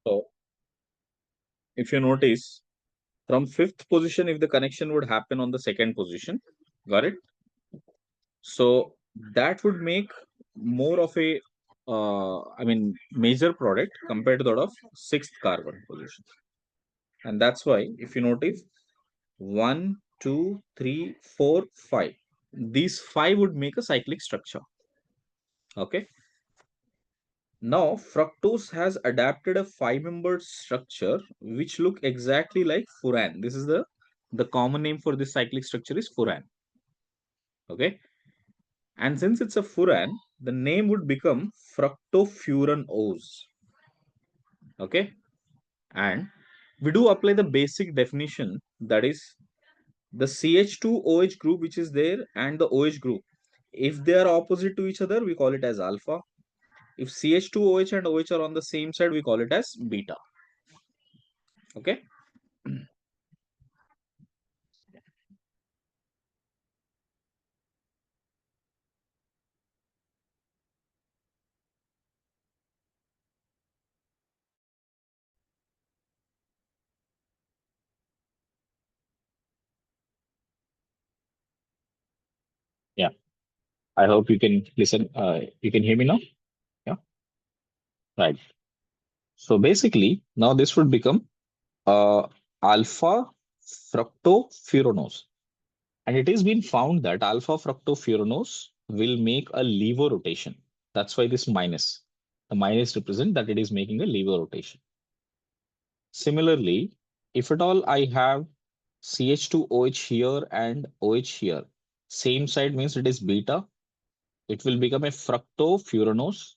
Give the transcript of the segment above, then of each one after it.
So if you notice, from fifth position, if the connection would happen on the second position, got it? So that would make more of a, major product compared to that of sixth carbon position. And that's why, if you notice, one, two, three, four, five. These five would make a cyclic structure. Okay. Now, fructose has adapted a five-membered structure which look exactly like furan. This is the common name for this cyclic structure is furan. Okay. And since it's a furan, the name would become fructofuranose. Okay. And we do apply the basic definition, that is the CH2OH group which is there and the OH group. If they are opposite to each other, we call it as alpha. If CH2OH and OH are on the same side, we call it as beta. Okay. Yeah. I hope you can listen. You can hear me now. Yeah. Right. So basically, now this would become alpha fructofuranose. And it has been found that alpha fructofuranose will make a lever rotation. That's why this minus. The minus represent that it is making a lever rotation. Similarly, if at all I have CH2OH here and OH here, same side means it is beta. It will become a fructofuranose.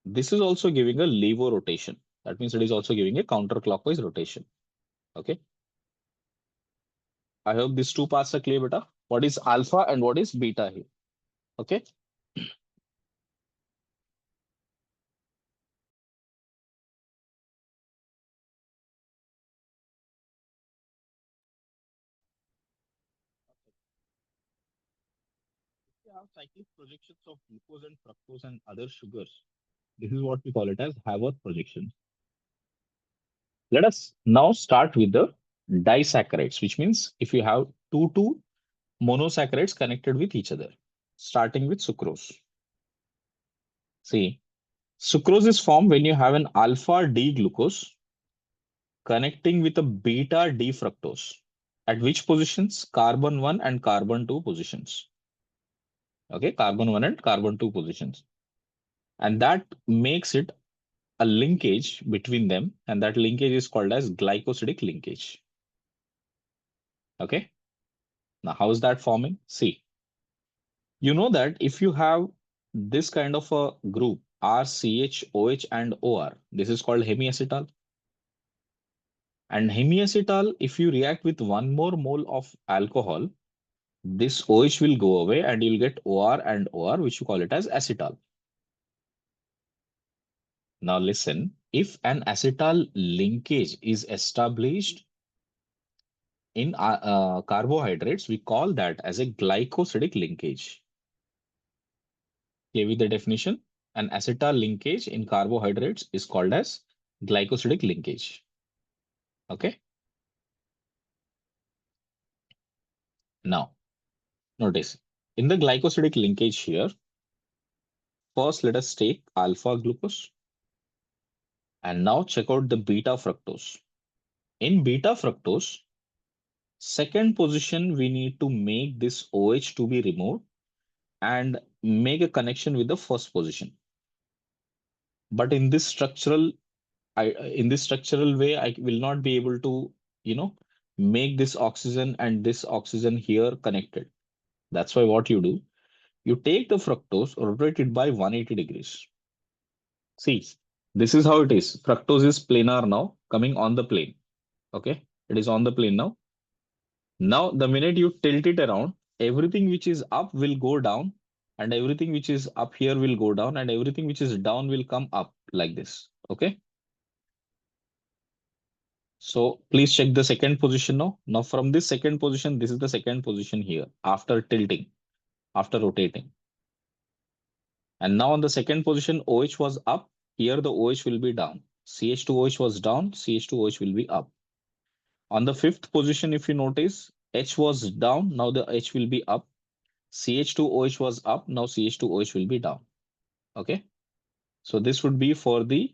This is also giving a lever rotation. That means it is also giving a counterclockwise rotation. Okay. I hope these two parts are clear, beta. What is alpha and what is beta here? Okay. We have cyclic projections of glucose and fructose and other sugars. This is what we call it as Haworth projection. Let us now start with the disaccharides, which means if you have two monosaccharides connected with each other, starting with sucrose. See, sucrose is formed when you have an alpha D glucose connecting with a beta D fructose. At which positions? Carbon 1 and carbon 2 positions. Okay, carbon 1 and carbon 2 positions. And that makes it a linkage between them, and that linkage is called as glycosidic linkage. Okay. Now, how is that forming? See, you know that if you have this kind of a group, R, CH, OH, and OR, this is called hemiacetal. And hemiacetal, if you react with one more mole of alcohol, this OH will go away and you'll get OR and OR, which you call it as acetal. Now listen, if an acetal linkage is established in carbohydrates, we call that as a glycosidic linkage. Here with the definition, an acetal linkage in carbohydrates is called as glycosidic linkage. Okay. Now, notice in the glycosidic linkage here, first let us take alpha glucose and now check out the beta fructose. In beta fructose, second position, we need to make this OH to be removed and make a connection with the first position. But in this structural way, I will not be able to, make this oxygen and this oxygen here connected. That's why what you do, you take the fructose, rotate it by 180 degrees. See, this is how it is. Fructose is planar now, coming on the plane. Okay, it is on the plane now. Now, the minute you tilt it around, everything which is up will go down, and everything which is up here will go down, and everything which is down will come up like this. Okay. So please check the second position now. Now from this second position, this is the second position here after tilting, after rotating. And now on the second position, OH was up. Here the OH will be down. CH2OH was down, CH2OH will be up. On the fifth position, if you notice, H was down, now the H will be up. CH2OH was up, now CH2OH will be down. Okay. So this would be for the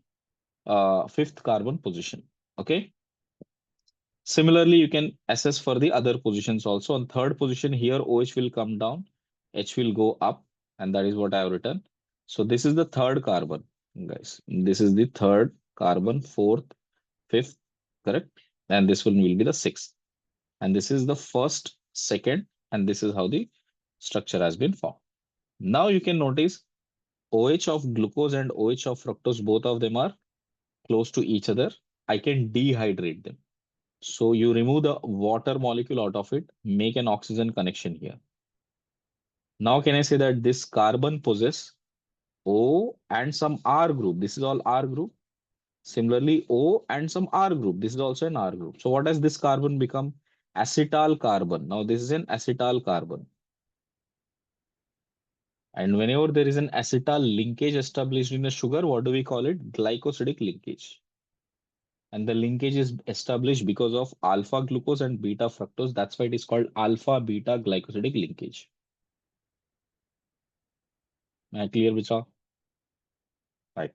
fifth carbon position. Okay. Similarly, you can assess for the other positions also. On third position here, OH will come down, H will go up, and that is what I have written. So this is the third carbon, guys. This is the third carbon, fourth, fifth, correct? And this one will be the sixth. And this is the first, second, and this is how the structure has been formed. Now you can notice OH of glucose and OH of fructose, both of them are close to each other. I can dehydrate them. So you remove the water molecule out of it, make an oxygen connection here. Now can I say that this carbon possess O and some R group? This is all R group. Similarly, O and some R group. This is also an R group. So what has this carbon become? Acetal carbon. Now this is an acetal carbon. And whenever there is an acetal linkage established in a sugar, what do we call it? Glycosidic linkage. And the linkage is established because of alpha glucose and beta fructose. That's why it is called alpha beta glycosidic linkage. Am I clear, Vicha? Right.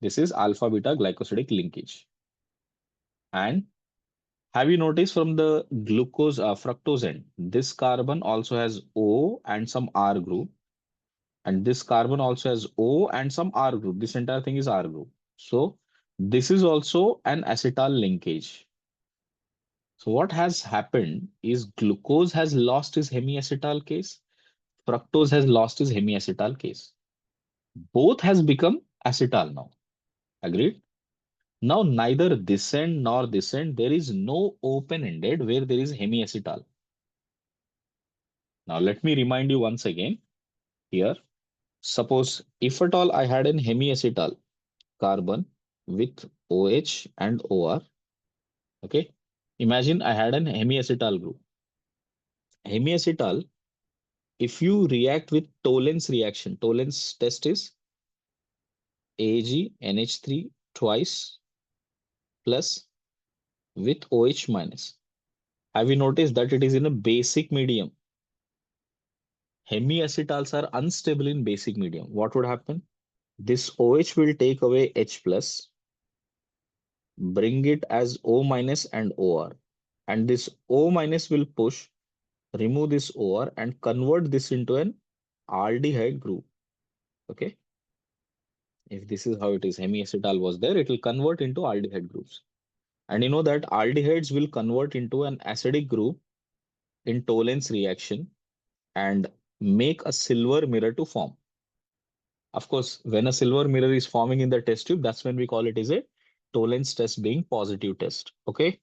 This is alpha beta glycosidic linkage. And have you noticed from the glucose fructose end, this carbon also has O and some R group. And this carbon also has O and some R group. This entire thing is R group. So this is also an acetal linkage. So what has happened is glucose has lost his hemiacetal case. Fructose has lost his hemiacetal case. Both has become acetal now. Agreed? Now neither this end nor this end, there is no open-ended where there is hemiacetal. Now let me remind you once again here. Suppose if at all I had an hemiacetal carbon with OH and OR, okay? Imagine I had an hemiacetal group. Hemiacetal, if you react with Tollens reaction, Tollens test is AgNH3 twice plus with OH minus. Have you noticed that it is in a basic medium? Hemiacetals are unstable in basic medium. What would happen? This OH will take away H plus, bring it as O minus and OR. And this O minus will push, remove this OR and convert this into an aldehyde group. Okay. If this is how it is, hemiacetal was there, it will convert into aldehyde groups. And you know that aldehydes will convert into an acidic group in Tollens reaction and make a silver mirror to form. Of course, when a silver mirror is forming in the test tube, that's when we call it as a Tollens test being positive test. Okay.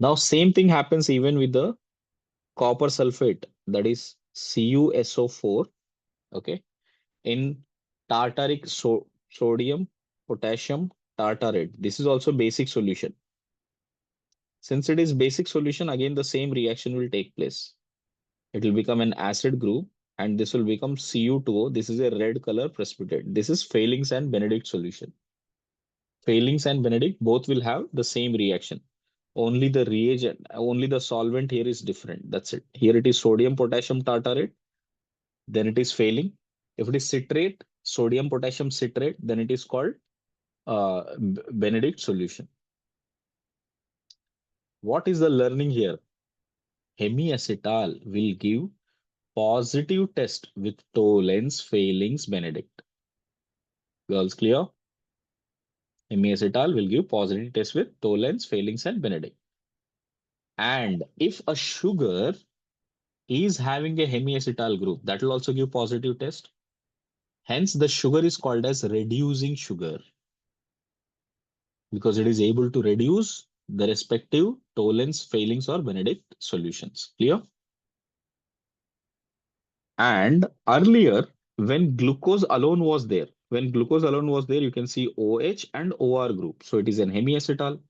Now, same thing happens even with the copper sulfate, that is CuSO4. Okay. In tartaric sodium, potassium, tartarate. This is also basic solution. Since it is basic solution, again, the same reaction will take place. It will become an acid group and this will become Cu2O. This is a red color precipitate. This is Fehling's and Benedict solution. Fehling's and Benedict both will have the same reaction. Only the reagent, only the solvent here is different. That's it. Here it is sodium potassium tartarate, then it is Fehling. If it is citrate, sodium potassium citrate, then it is called Benedict solution. What is the learning here? Hemiacetal will give positive test with Tollens, Fehling's, Benedict. Girls clear? Hemiacetal will give positive test with Tollens, Fehling's, and Benedict. And if a sugar is having a hemiacetal group, that will also give positive test. Hence, the sugar is called as reducing sugar because it is able to reduce the respective Tollens, Fehling's, or Benedict solutions. Clear? And earlier, when glucose alone was there, you can see OH and OR group. So it is an hemiacetal.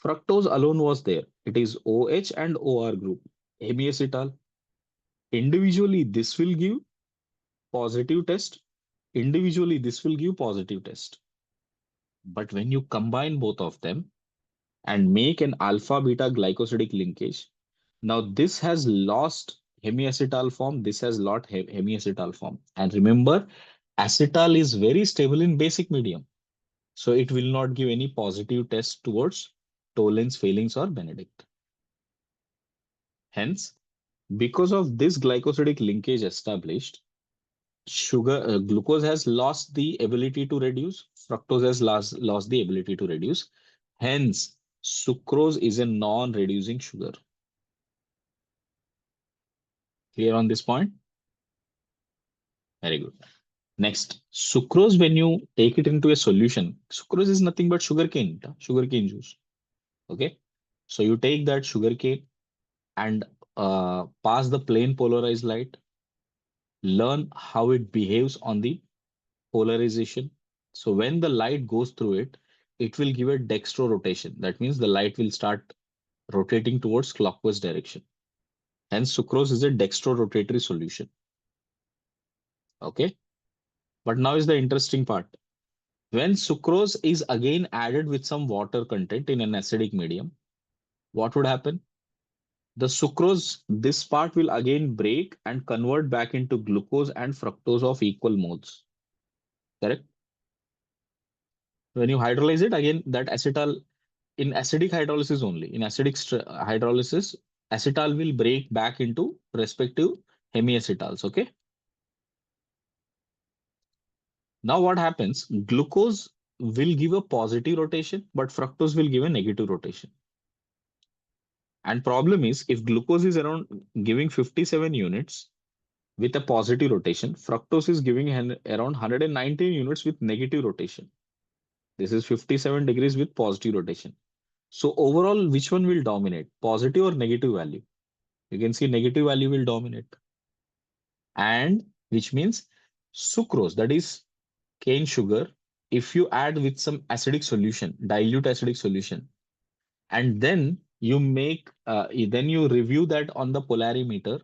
Fructose alone was there. It is OH and OR group, hemiacetal. Individually, this will give positive test. individually this will give positive test. But when you combine both of them and make an alpha beta glycosidic linkage, now this has lost hemiacetal form, this has lost hemiacetal form. And remember, acetal is very stable in basic medium. So it will not give any positive test towards Tollens, Fehling's, or Benedict. Hence, because of this glycosidic linkage established, glucose has lost the ability to reduce, fructose has lost the ability to reduce. Hence, sucrose is a non-reducing sugar. Clear on this point? Very good. Next, sucrose, when you take it into a solution, sucrose is nothing but sugarcane juice. Okay. So you take that sugarcane and pass the plane polarized light, learn how it behaves on the polarization. So when the light goes through it, it will give a dextro rotation. That means the light will start rotating towards clockwise direction. Hence, sucrose is a dextro rotatory solution. Okay. But now is the interesting part. When sucrose is again added with some water content in an acidic medium, what would happen? The sucrose, this part will again break and convert back into glucose and fructose of equal moles. Correct? When you hydrolyze it, again, that acetal, in acidic hydrolysis only, in acidic hydrolysis, acetal will break back into respective hemiacetals. Okay. Now what happens? Glucose will give a positive rotation, but fructose will give a negative rotation. And problem is, if glucose is around giving 57 units with a positive rotation, fructose is giving around 119 units with negative rotation. This is 57 degrees with positive rotation. So overall, which one will dominate? Positive or negative value? You can see negative value will dominate. And which means sucrose, that is cane sugar, if you add with some acidic solution, dilute acidic solution, and then you review that on the polarimeter,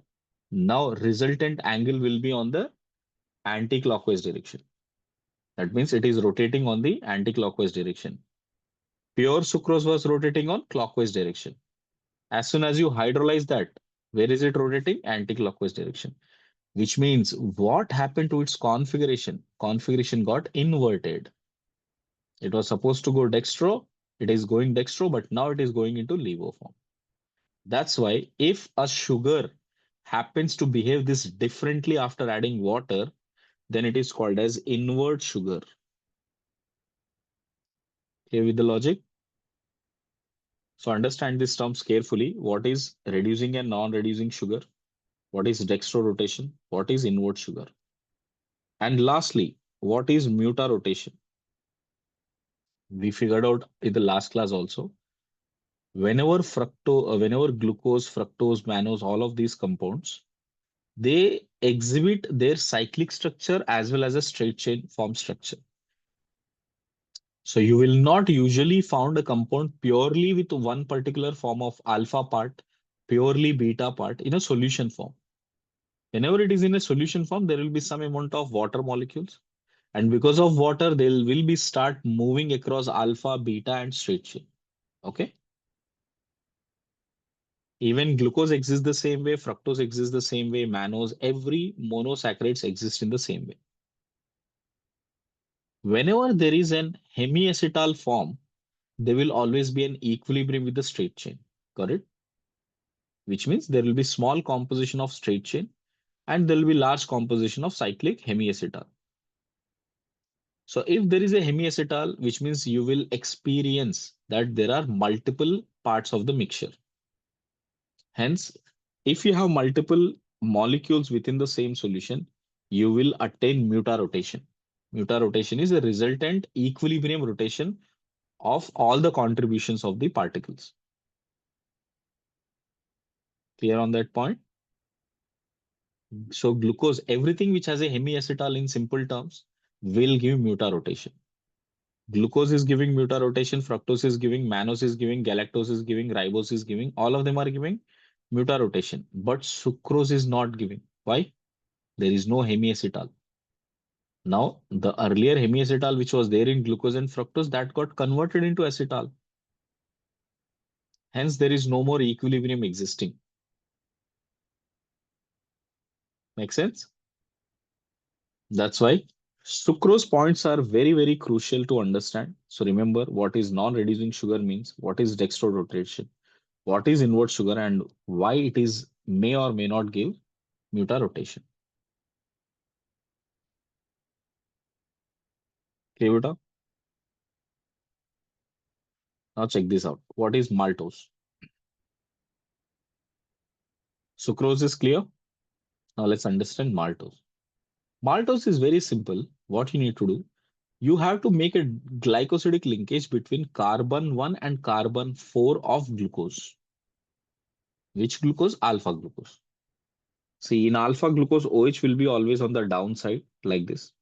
now resultant angle will be on the anti-clockwise direction. That means it is rotating on the anti-clockwise direction. Pure sucrose was rotating on clockwise direction. As soon as you hydrolyze that, where is it rotating? Anti-clockwise direction. Which means what happened to its configuration? Configuration got inverted. It was supposed to go dextro. It is going dextro, but now it is going into levo form. That's why if a sugar happens to behave this differently after adding water, then it is called as invert sugar. Here with the logic. So understand these terms carefully. What is reducing and non-reducing sugar? What is dextro rotation? What is invert sugar? And lastly, what is muta rotation? We figured out in the last class also. Whenever glucose, fructose, mannose, all of these compounds, they exhibit their cyclic structure as well as a straight chain form structure. So you will not usually found a compound purely with one particular form of alpha part, purely beta part in a solution form. Whenever it is in a solution form, there will be some amount of water molecules. And because of water, they will be start moving across alpha, beta, and straight chain. Okay. Even glucose exists the same way, fructose exists the same way, mannose, every monosaccharides exist in the same way. Whenever there is an hemiacetal form, there will always be an equilibrium with the straight chain. Got it? Which means there will be small composition of straight chain and there will be large composition of cyclic hemiacetal. So if there is a hemiacetal, which means you will experience that there are multiple parts of the mixture. Hence, if you have multiple molecules within the same solution, you will attain muta rotation. Muta rotation is a resultant equilibrium rotation of all the contributions of the particles. Clear on that point? So glucose, everything which has a hemiacetal in simple terms will give muta rotation. Glucose is giving muta rotation, fructose is giving, mannose is giving, galactose is giving, ribose is giving. All of them are giving muta rotation, but sucrose is not giving. Why? There is no hemiacetal. Now, the earlier hemiacetal, which was there in glucose and fructose, that got converted into acetal. Hence, there is no more equilibrium existing. Make sense? That's why sucrose points are very, very crucial to understand. So remember what is non-reducing sugar means, what is dextrorotation, what is inward sugar, and why it is may or may not give mutarotation. Okay, beta? Now check this out. What is maltose? Sucrose is clear. Now let's understand maltose. Maltose is very simple. What you need to do, you have to make a glycosidic linkage between carbon 1 and carbon 4 of glucose. Which glucose? Alpha glucose. See, in alpha glucose, OH will be always on the downside like this.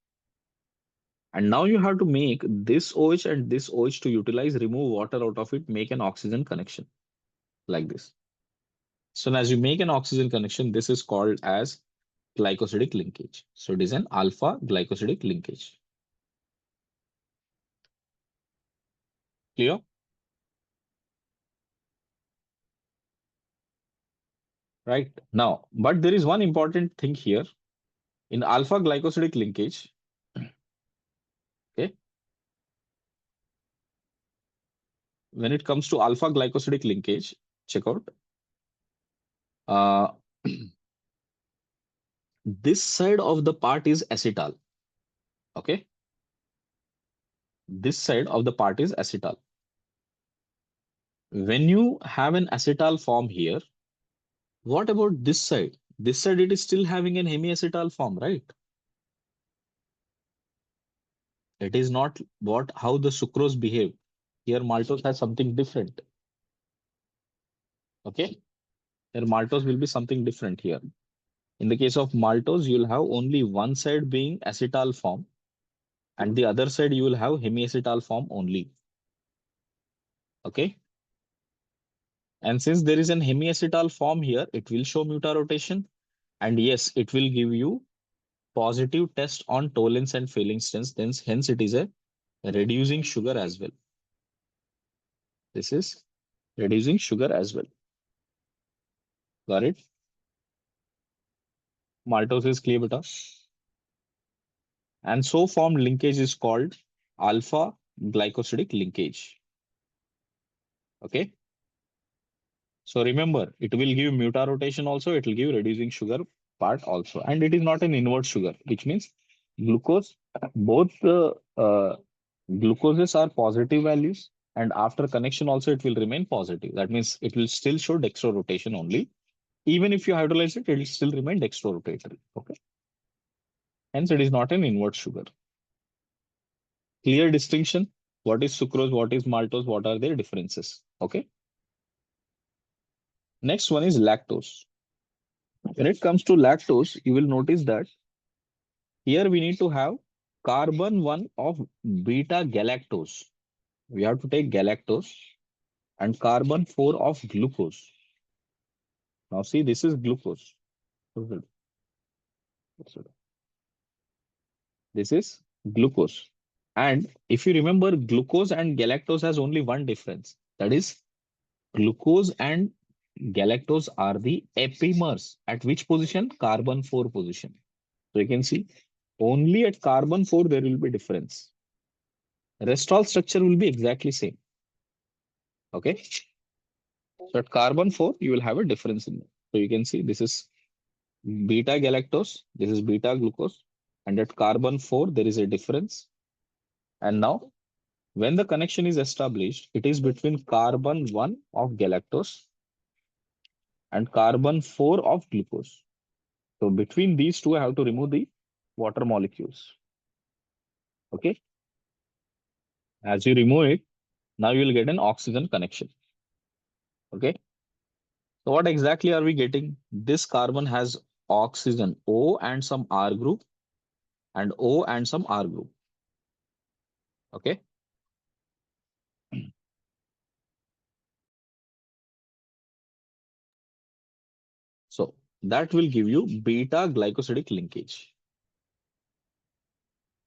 And now you have to make this OH and this OH to utilize, remove water out of it, make an oxygen connection like this. So as you make an oxygen connection, this is called as glycosidic linkage. So it is an alpha glycosidic linkage. Clear? Right. Now, but there is one important thing here. In alpha glycosidic linkage, okay, when it comes to alpha glycosidic linkage, check out. Uh, this side of the part is acetal. Okay. This side of the part is acetal. When you have an acetal form here, what about this side? This side it is still having an hemiacetal form, right? It is not what how the sucrose behave. Here maltose has something different. Okay. Here maltose will be something different here. In the case of maltose, you'll have only one side being acetal form and the other side you will have hemiacetal form only. Okay. And since there is an hemiacetal form here, it will show mutarotation. And yes, it will give you positive test on tolerance and failing strength. Then, hence, it is a reducing sugar as well. This is reducing sugar as well. Got it? Maltose is clear, beta. And so formed linkage is called alpha glycosidic linkage. Okay. So remember, it will give mutarotation also, it will give reducing sugar part also. And it is not an inward sugar, which means glucose, both the glucoses are positive values. And after connection also, it will remain positive. That means it will still show dextrorotation only. Even if you hydrolyze it, it will still remain dextrorotatory. Okay. Hence, it is not an inward sugar. Clear distinction. What is sucrose? What is maltose? What are their differences? Okay. Next one is lactose. When it comes to lactose, you will notice that here we need to have carbon 1 of beta galactose. We have to take galactose and carbon 4 of glucose. Now see, this is glucose. This is glucose. And if you remember, glucose and galactose has only one difference. That is, glucose and galactose are the epimers. At which position? Carbon 4 position. So you can see only at carbon 4 there will be difference. Rest all structure will be exactly same. Okay. So at carbon 4 you will have a difference in it. So you can see this is beta galactose, this is beta glucose, and at carbon 4 there is a difference. And now when the connection is established, it is between carbon 1 of galactose and carbon 4 of glucose. So between these two, I have to remove the water molecules. Okay. As you remove it, now you will get an oxygen connection. Okay. So what exactly are we getting? This carbon has oxygen O and some R group and O and some R group. Okay. So that will give you beta glycosidic linkage.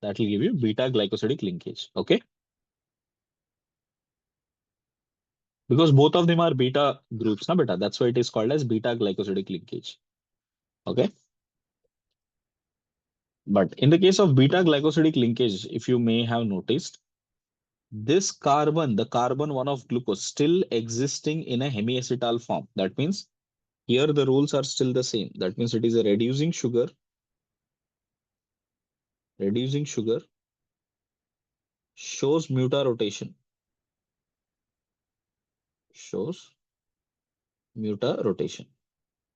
That will give you beta glycosidic linkage. Okay. Because both of them are beta groups, na beta. That's why it is called as beta glycosidic linkage. Okay. But in the case of beta glycosidic linkage, if you may have noticed, this carbon, the carbon one of glucose, still existing in a hemiacetal form. That means here the rules are still the same. That means it is a reducing sugar shows mutarotation, shows mutarotation.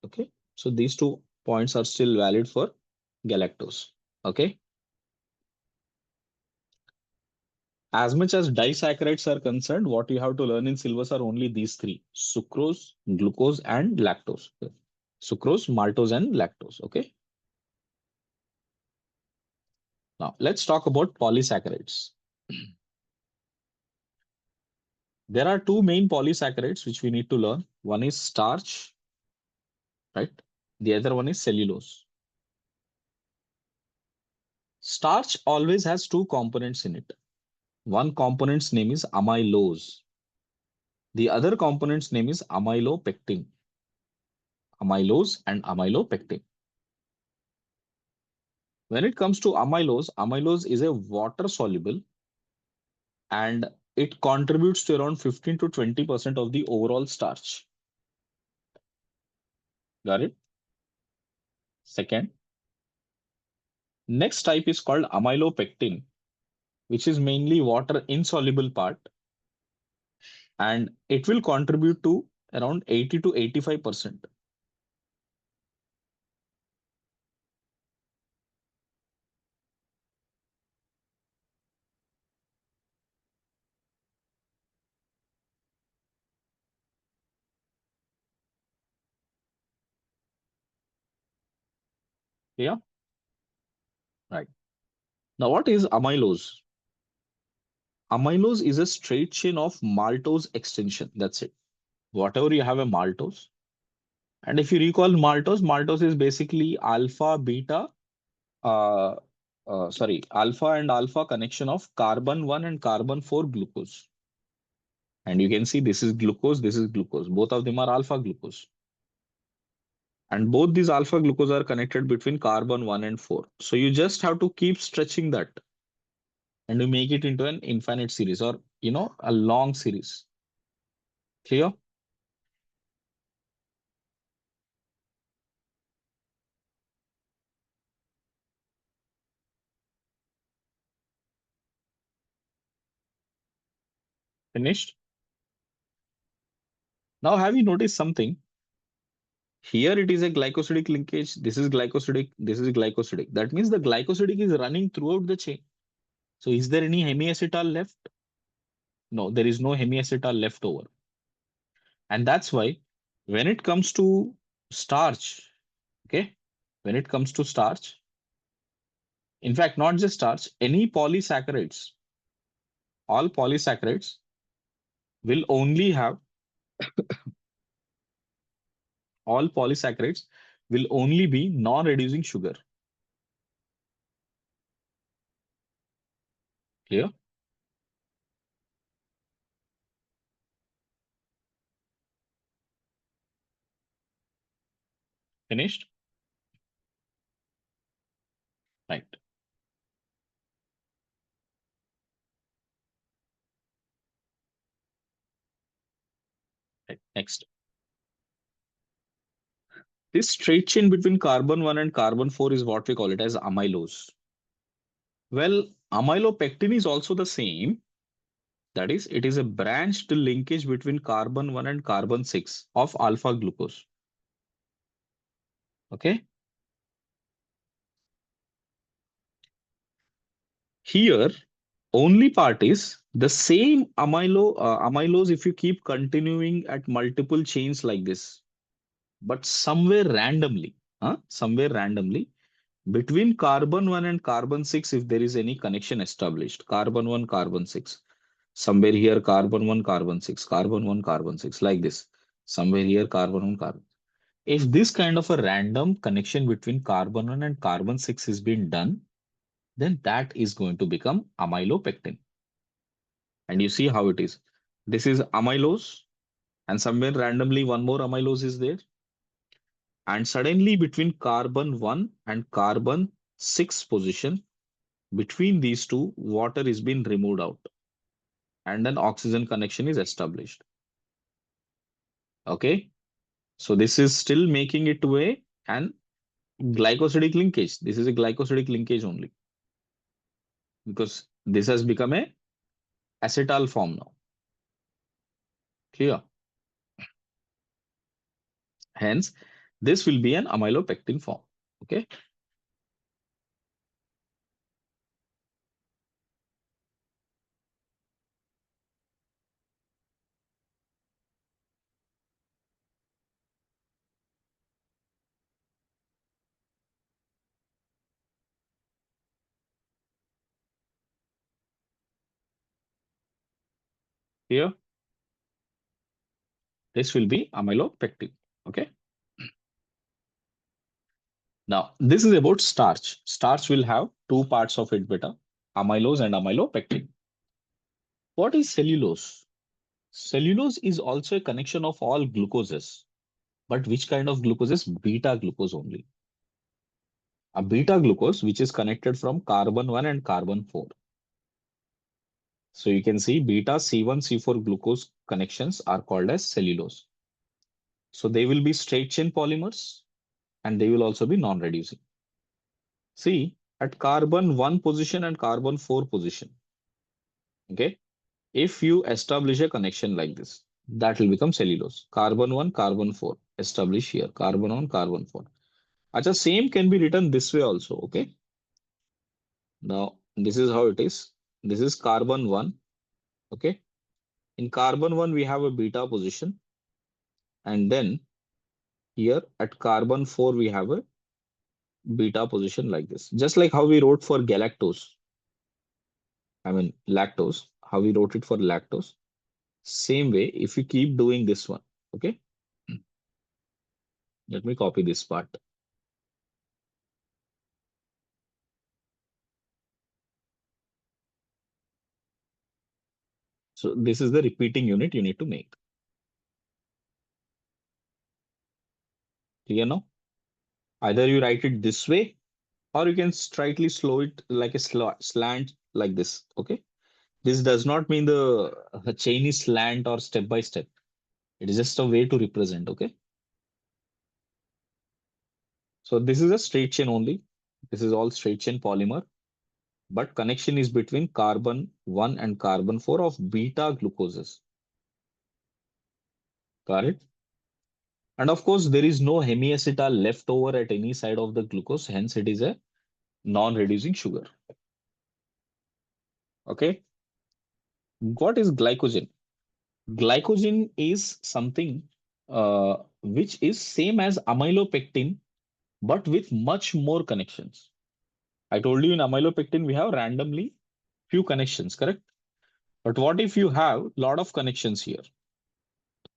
Okay. So these two points are still valid for galactose. Okay. As much as disaccharides are concerned, what you have to learn in syllabus are only these three: sucrose, glucose, and lactose. Sucrose, maltose, and lactose. Okay. Now let's talk about polysaccharides. There are two main polysaccharides which we need to learn. One is starch, right? The other one is cellulose. Starch always has two components in it. One component's name is amylose. The other component's name is amylopectin. Amylose and amylopectin. When it comes to amylose, amylose is a water soluble and it contributes to around 15 to 20% of the overall starch. Got it? Second, next type is called amylopectin, which is mainly water insoluble part, and it will contribute to around 80 to 85%. Yeah, right. Now, what is amylose? Amylose is a straight chain of maltose extension. That's it. Whatever you have a maltose. And if you recall maltose, maltose is basically alpha, beta, uh, alpha and alpha connection of carbon 1 and carbon 4 glucose. And you can see this is glucose, this is glucose. Both of them are alpha glucose. And both these alpha glucose are connected between carbon 1 and 4. So you just have to keep stretching that and you make it into an infinite series or, a long series. Clear? Finished? Now, have you noticed something? Here it is a glycosidic linkage. This is glycosidic. This is glycosidic. That means the glycosidic is running throughout the chain. So is there any hemiacetal left? No, there is no hemiacetal left over. And that's why when it comes to starch, okay, when it comes to starch, in fact, not just starch, any polysaccharides, all polysaccharides will only have, all polysaccharides will only be non-reducing sugar. Clear? Finished? Right. Right. Next. This straight chain between carbon 1 and carbon 4 is what we call it as amylose. Well, amylopectin is also the same. That is, it is a branched linkage between carbon 1 and carbon 6 of alpha glucose. Okay. Here, only part is the same amylose if you keep continuing at multiple chains like this, but somewhere randomly between carbon 1 and carbon 6, if there is any connection established, carbon 1, carbon 6, somewhere here carbon 1, carbon 6, carbon 1, carbon 6, like this, somewhere here carbon 1, carbon. If this kind of a random connection between carbon 1 and carbon 6 is being done, then that is going to become amylopectin. And you see how it is. This is amylose, and somewhere randomly one more amylose is there. And suddenly between carbon 1 and carbon 6 position, between these two, water is being removed out and an oxygen connection is established. Okay. So this is still making it to an glycosidic linkage. This is a glycosidic linkage only because this has become a acetal form now. Clear? Hence, this will be an amylopectin form. Okay. Here, this will be amylopectin. Okay. Now, this is about starch. Starch will have two parts of it, beta, amylose and amylopectin. What is cellulose? Cellulose is also a connection of all glucoses. But which kind of glucoses? Beta glucose only. A beta glucose which is connected from carbon 1 and carbon 4. So you can see beta C1, C4 glucose connections are called as cellulose. So they will be straight chain polymers and they will also be non-reducing. See, at carbon 1 position and carbon 4 position, okay, if you establish a connection like this, that will become cellulose. Carbon 1, carbon 4, establish here, carbon 1, carbon 4. Acha, same can be written this way also, okay? Now, this is how it is. This is carbon 1, okay? In carbon 1, we have a beta position. And then here at carbon 4, we have a beta position like this. Just like how we wrote for galactose. I mean, lactose, how we wrote it for lactose. Same way, if you keep doing this one, okay? Let me copy this part. So this is the repeating unit you need to make. Clear now? Either you write it this way or you can slightly slow it like a slant like this, okay? This does not mean the chain is slant or step by step. It is just a way to represent, okay? So this is a straight chain only. This is all straight chain polymer, but connection is between carbon 1 and carbon 4 of beta glucoses. Got it? And of course, there is no hemiacetal left over at any side of the glucose, hence it is a non-reducing sugar. Okay. What is glycogen? Glycogen is something which is same as amylopectin, but with much more connections. I told you in amylopectin, we have randomly few connections, correct? But what if you have lot of connections here?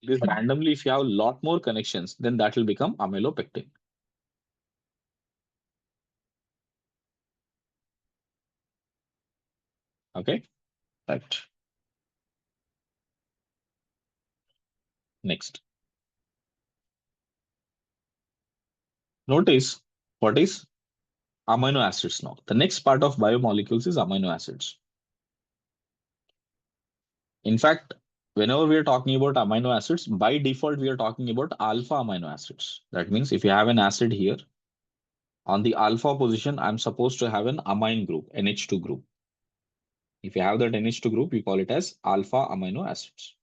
Because randomly, if you have a lot more connections, then that will become amylopectin. Okay, right. Next, notice what is amino acids now. The next part of biomolecules is amino acids. In fact, whenever we are talking about amino acids, by default, we are talking about alpha amino acids. That means if you have an acid here, on the alpha position, I'm supposed to have an amine group, NH2 group. If you have that NH2 group, you call it as alpha amino acids.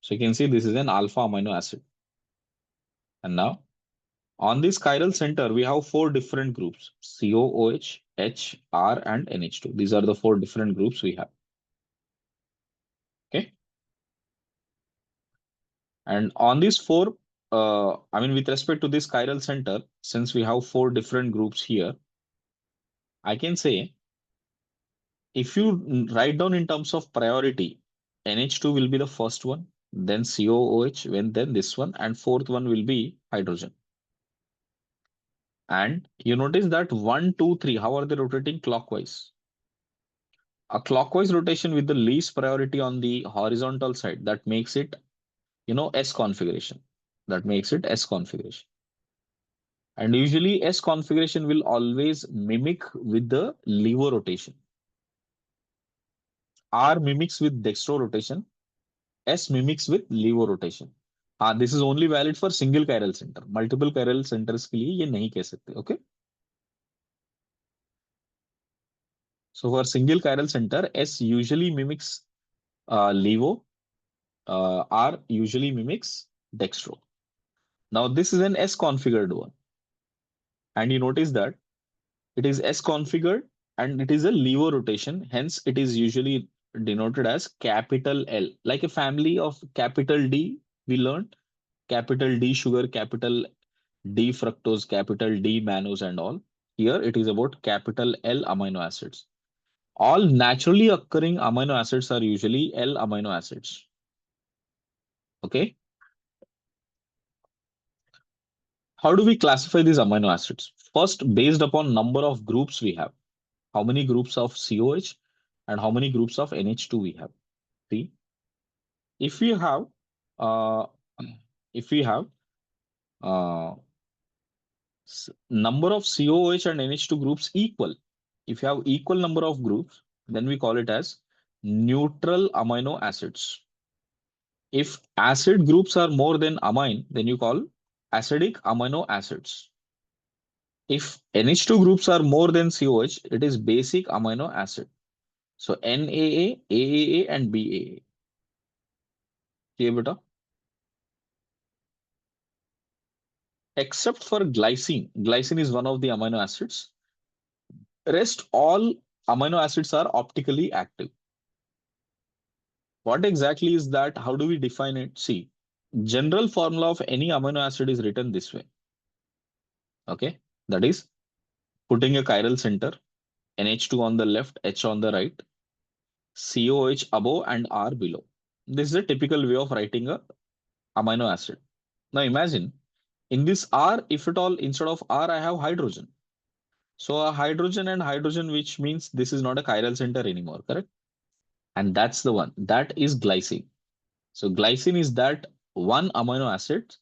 So you can see this is an alpha amino acid. And now on this chiral center, we have four different groups, COOH, H, R, and NH2. These are the four different groups we have. Okay. And on these four, I mean, with respect to this chiral center, since we have four different groups here, I can say if you write down in terms of priority, NH2 will be the first one, then COOH, then this one, and fourth one will be hydrogen. And you notice that 1, 2, 3, how are they rotating clockwise? A clockwise rotation with the least priority on the horizontal side, that makes it, S configuration. That makes it S configuration. And usually S configuration will always mimic with the levo rotation. R mimics with dextro rotation. S mimics with levo rotation. हाँ, this is only valid for single chiral center. Multiple chiral centers के लिए ये नहीं कह सकते. Okay. So for single chiral center, S usually mimics levo. R usually mimics dextro. Now this is an S configured one, and you notice that it is S configured and it is a levo rotation. Hence, it is usually denoted as capital L, like a family of capital D. We learned capital D sugar, capital D fructose, capital D mannose, and all. Here it is about capital L amino acids. All naturally occurring amino acids are usually L amino acids. Okay. How do we classify these amino acids? First, based upon number of groups we have. How many groups of COH and how many groups of NH2 we have? See, if we have, uh, if we have uh, number of COH and NH2 groups equal, if you have equal number of groups, then we call it as neutral amino acids. If acid groups are more than amine, then you call acidic amino acids. If NH2 groups are more than COH, it is basic amino acid. So NAA, AAA, and BAA. Clear, beta? Except for glycine. Glycine is one of the amino acids. Rest all amino acids are optically active. What exactly is that? How do we define it? See, general formula of any amino acid is written this way. Okay, that is putting a chiral center, NH2 on the left, H on the right, COH above and R below. This is a typical way of writing a amino acid. Now imagine in this R, if at all instead of R, I have hydrogen. So a hydrogen and hydrogen, which means this is not a chiral center anymore, correct? And that's the one. That is glycine. So glycine is that one amino acid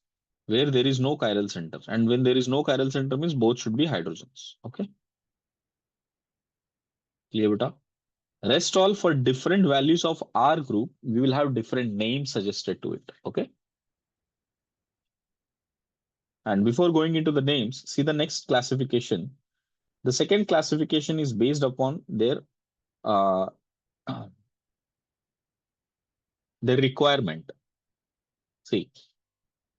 where there is no chiral center. And when there is no chiral center means both should be hydrogens. Okay. Clear beta? Rest all for different values of R group, we will have different names suggested to it. Okay. And before going into the names, see the next classification. The second classification is based upon uh, their requirement. See,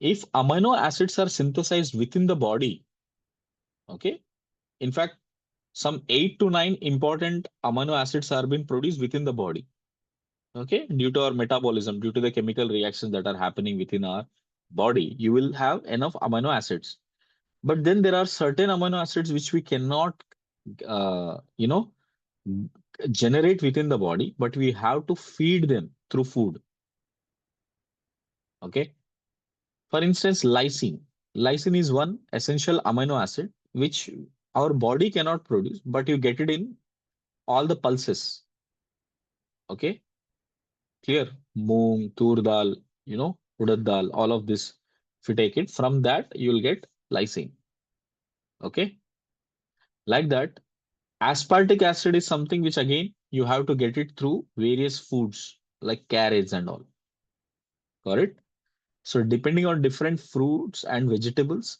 if amino acids are synthesized within the body, okay, in fact, some 8 to 9 important amino acids are being produced within the body, okay, due to our metabolism, due to the chemical reactions that are happening within our body, you will have enough amino acids. But then there are certain amino acids which we cannot, uh, you know, generate within the body, but we have to feed them through food. Okay. For instance, lysine. Lysine is one essential amino acid which our body cannot produce, but you get it in all the pulses. Okay, clear? Moong, tur dal, urad dal, all of this. If you take it from that, you will get lysine. Okay, like that. Aspartic acid is something which again you have to get it through various foods like carrots and all. Got it? So depending on different fruits and vegetables,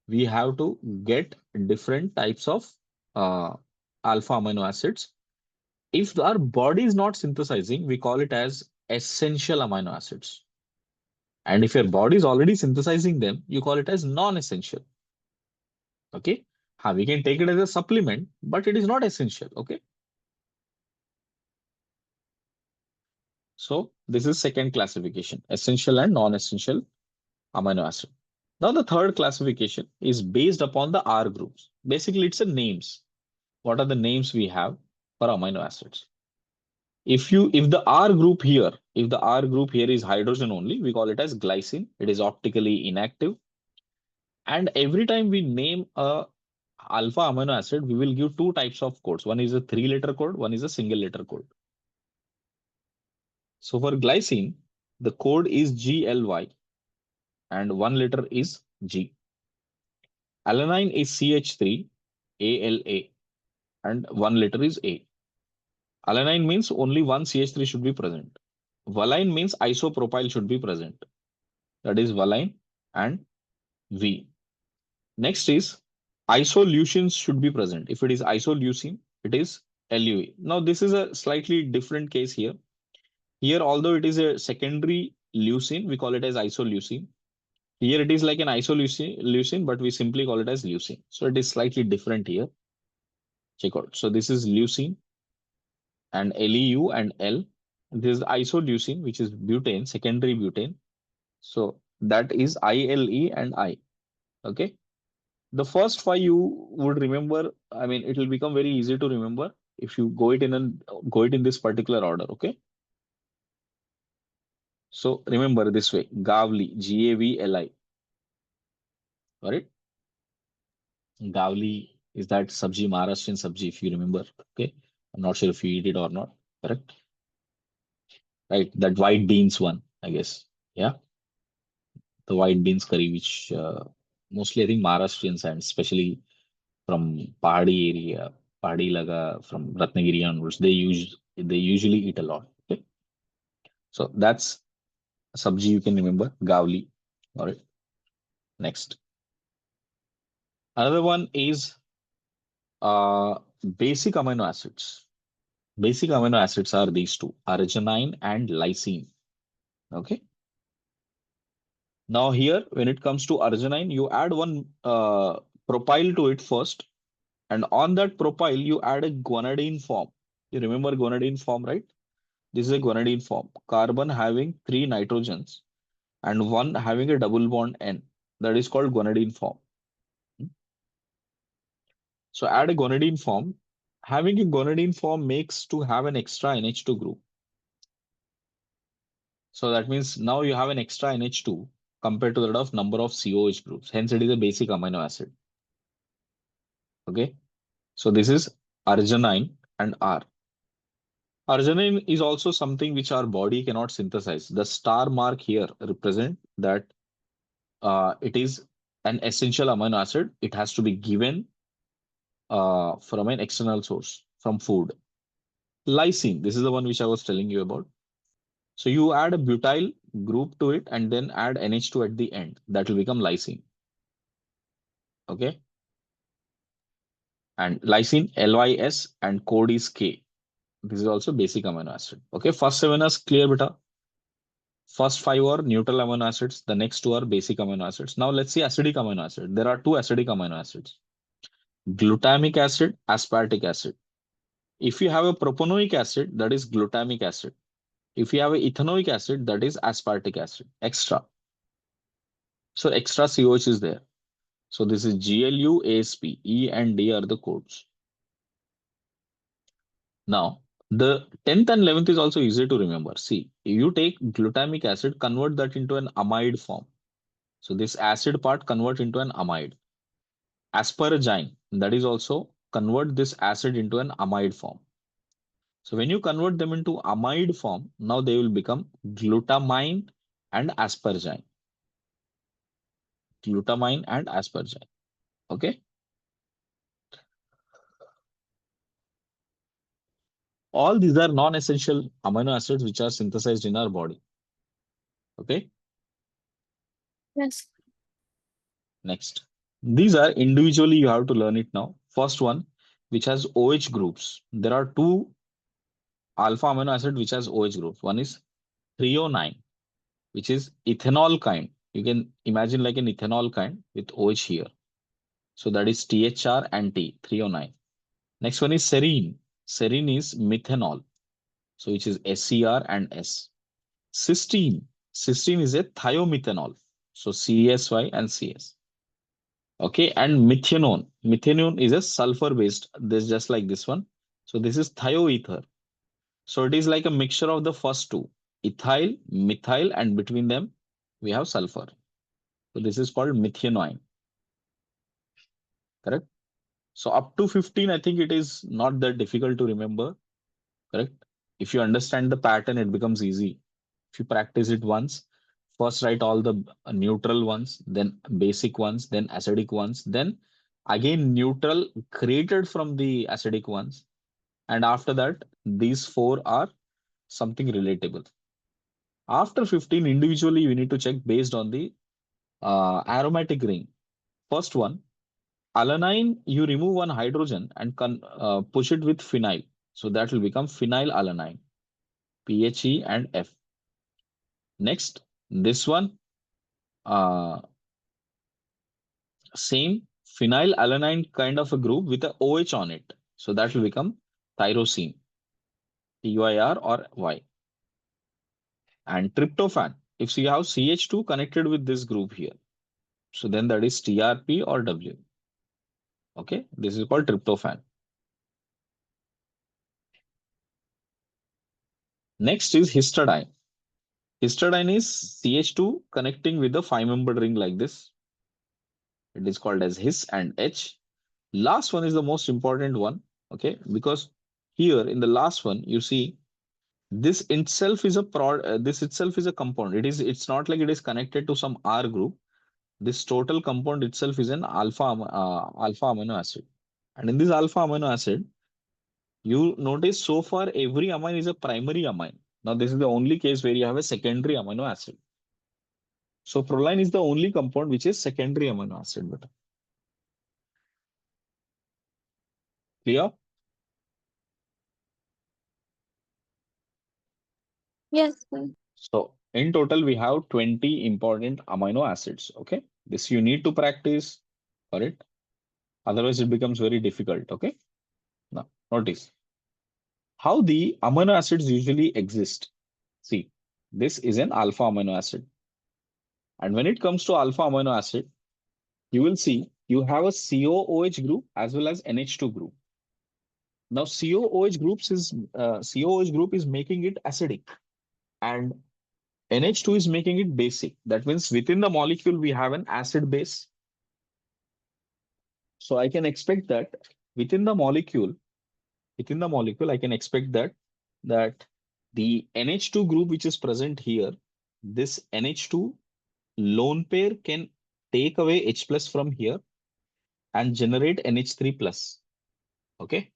we have to get different types of uh, alpha amino acids. If our body is not synthesizing, we call it as essential amino acids. And if your body is already synthesizing them, you call it as non-essential. Okay. We can take it as a supplement, but it is not essential. Okay. So this is second classification, essential and non-essential amino acid. Now the third classification is based upon the R groups. Basically, it's a names. What are the names we have for amino acids? If the R group here, if the R group here is hydrogen only, we call it as glycine. It is optically inactive. And every time we name a alpha amino acid, we will give two types of codes. One is a 3-letter code, one is a single letter code. So for glycine, the code is GLY and one letter is G. Alanine is CH3 ALA and one letter is A. Alanine means only one CH3 should be present. Valine means isopropyl should be present. That is valine and V. Next is isoleucines should be present. If it is isoleucine, it is LUE. Now this is a slightly different case here. Here, although it is a secondary leucine, we call it as isoleucine. Here it is like an isoleucine, but we simply call it as leucine. So it is slightly different here. Check out. So this is leucine and LEU and L. This is isoleucine, which is butane, secondary butane. So that is ILE and I. Okay. The first five you would remember. I mean, it will become very easy to remember if you go it in this particular order. Okay. So remember this way: Gavli, GAVLI. All right. Gavli is that sabji, Maharashtrian sabji, if you remember. Okay. I'm not sure if you eat it or not. Correct. Right. That white beans one, I guess. Yeah. The white beans curry, which mostly I think Maharashtrians and especially from Pahadi area, Pahadi Laga, from Ratnagiri onwards, they usually eat a lot. Okay. So that's a sabji you can remember. Gavli. All right. Next. Another one is uh, basic amino acids. Basic amino acids are these two, arginine and lysine. Okay. Now here, when it comes to arginine, you add one propyl to it first, and on that propyl, you add a guanidine form. You remember guanidine form, right? This is a guanidine form. Carbon having three nitrogens and one having a double bond N. That is called guanidine form. So add a guanidine form. Having a guanidine form makes to have an extra NH2 group. So that means now you have an extra NH2 compared to that of number of COH groups. Hence, it is a basic amino acid. Okay. So this is arginine and R. Arginine is also something which our body cannot synthesize. The star mark here represent that it is an essential amino acid. It has to be given from an external source, from food. Lysine, this is the one which I was telling you about. So you add a butyl group to it and then add NH2 at the end. That will become lysine. Okay. And lysine, LYS, and code is K. This is also basic amino acid. Okay. First seven is clear, beta. First five are neutral amino acids. The next two are basic amino acids. Now let's see acidic amino acid. There are two acidic amino acids: glutamic acid, aspartic acid. If you have a propanoic acid, that is glutamic acid. If you have a ethanoic acid, that is aspartic acid. Extra. So extra COH is there. So this is GLU, ASP. E and D are the codes. Now, the 10th and 11th is also easy to remember. See, if you take glutamic acid, convert that into an amide form. So this acid part convert into an amide. Asparagine, that is also convert this acid into an amide form. So when you convert them into amide form, now they will become glutamine and asparagine. Glutamine and asparagine. Okay. All these are non-essential amino acids which are synthesized in our body. Okay. Yes. Next. These are individually, you have to learn it now. First one, which has OH groups. There are two alpha amino acid which has OH groups. One is threonine, which is ethanol kind. You can imagine like an ethanol kind with OH here. So that is THR and T, threonine. Next one is serine. Serine is methanol. So which is SCR and S. Cysteine. Cysteine is a thiomethanol. So CSY and CS. Okay, and methanone. Methanone is a sulfur based. This just like this one. So this is thioether. So it is like a mixture of the first two, ethyl, methyl, and between them we have sulfur. So this is called methionine. Correct? So up to 15, I think it is not that difficult to remember, correct? If you understand the pattern, it becomes easy. If you practice it once, first write all the neutral ones, then basic ones, then acidic ones, then again neutral created from the acidic ones. And after that, these four are something relatable. After 15, individually, we need to check based on the aromatic ring. First one, alanine, you remove one hydrogen and push it with phenyl. So that will become phenylalanine, PHE and F. Next, this one, uh, same phenylalanine kind of a group with a OH on it. So that will become tyrosine, TYR or Y. And tryptophan, if you have CH2 connected with this group here, so then that is TRP or W. Okay, this is called tryptophan. Next is histidine. Histidine is CH2 connecting with the five-membered ring like this. It is called as his and H. Last one is the most important one, okay? Because here in the last one, you see this itself is a this itself is a compound. It's not like it is connected to some R group. This total compound itself is an alpha amino acid. And in this alpha amino acid, you notice so far every amine is a primary amine. Now this is the only case where you have a secondary amino acid. So proline is the only compound which is secondary amino acid. But clear? Yes, sir. So in total, we have 20 important amino acids. Okay. This you need to practice for it. Otherwise, it becomes very difficult. Okay. Now, notice how the amino acids usually exist. See, this is an alpha amino acid. And when it comes to alpha amino acid, you will see you have a COOH group as well as NH2 group. Now, COOH group is making it acidic, and NH2 is making it basic. That means within the molecule we have an acid base. So I can expect that within the molecule, I can expect that the NH2 group which is present here, this NH2 lone pair can take away H plus from here and generate NH3 plus. Okay,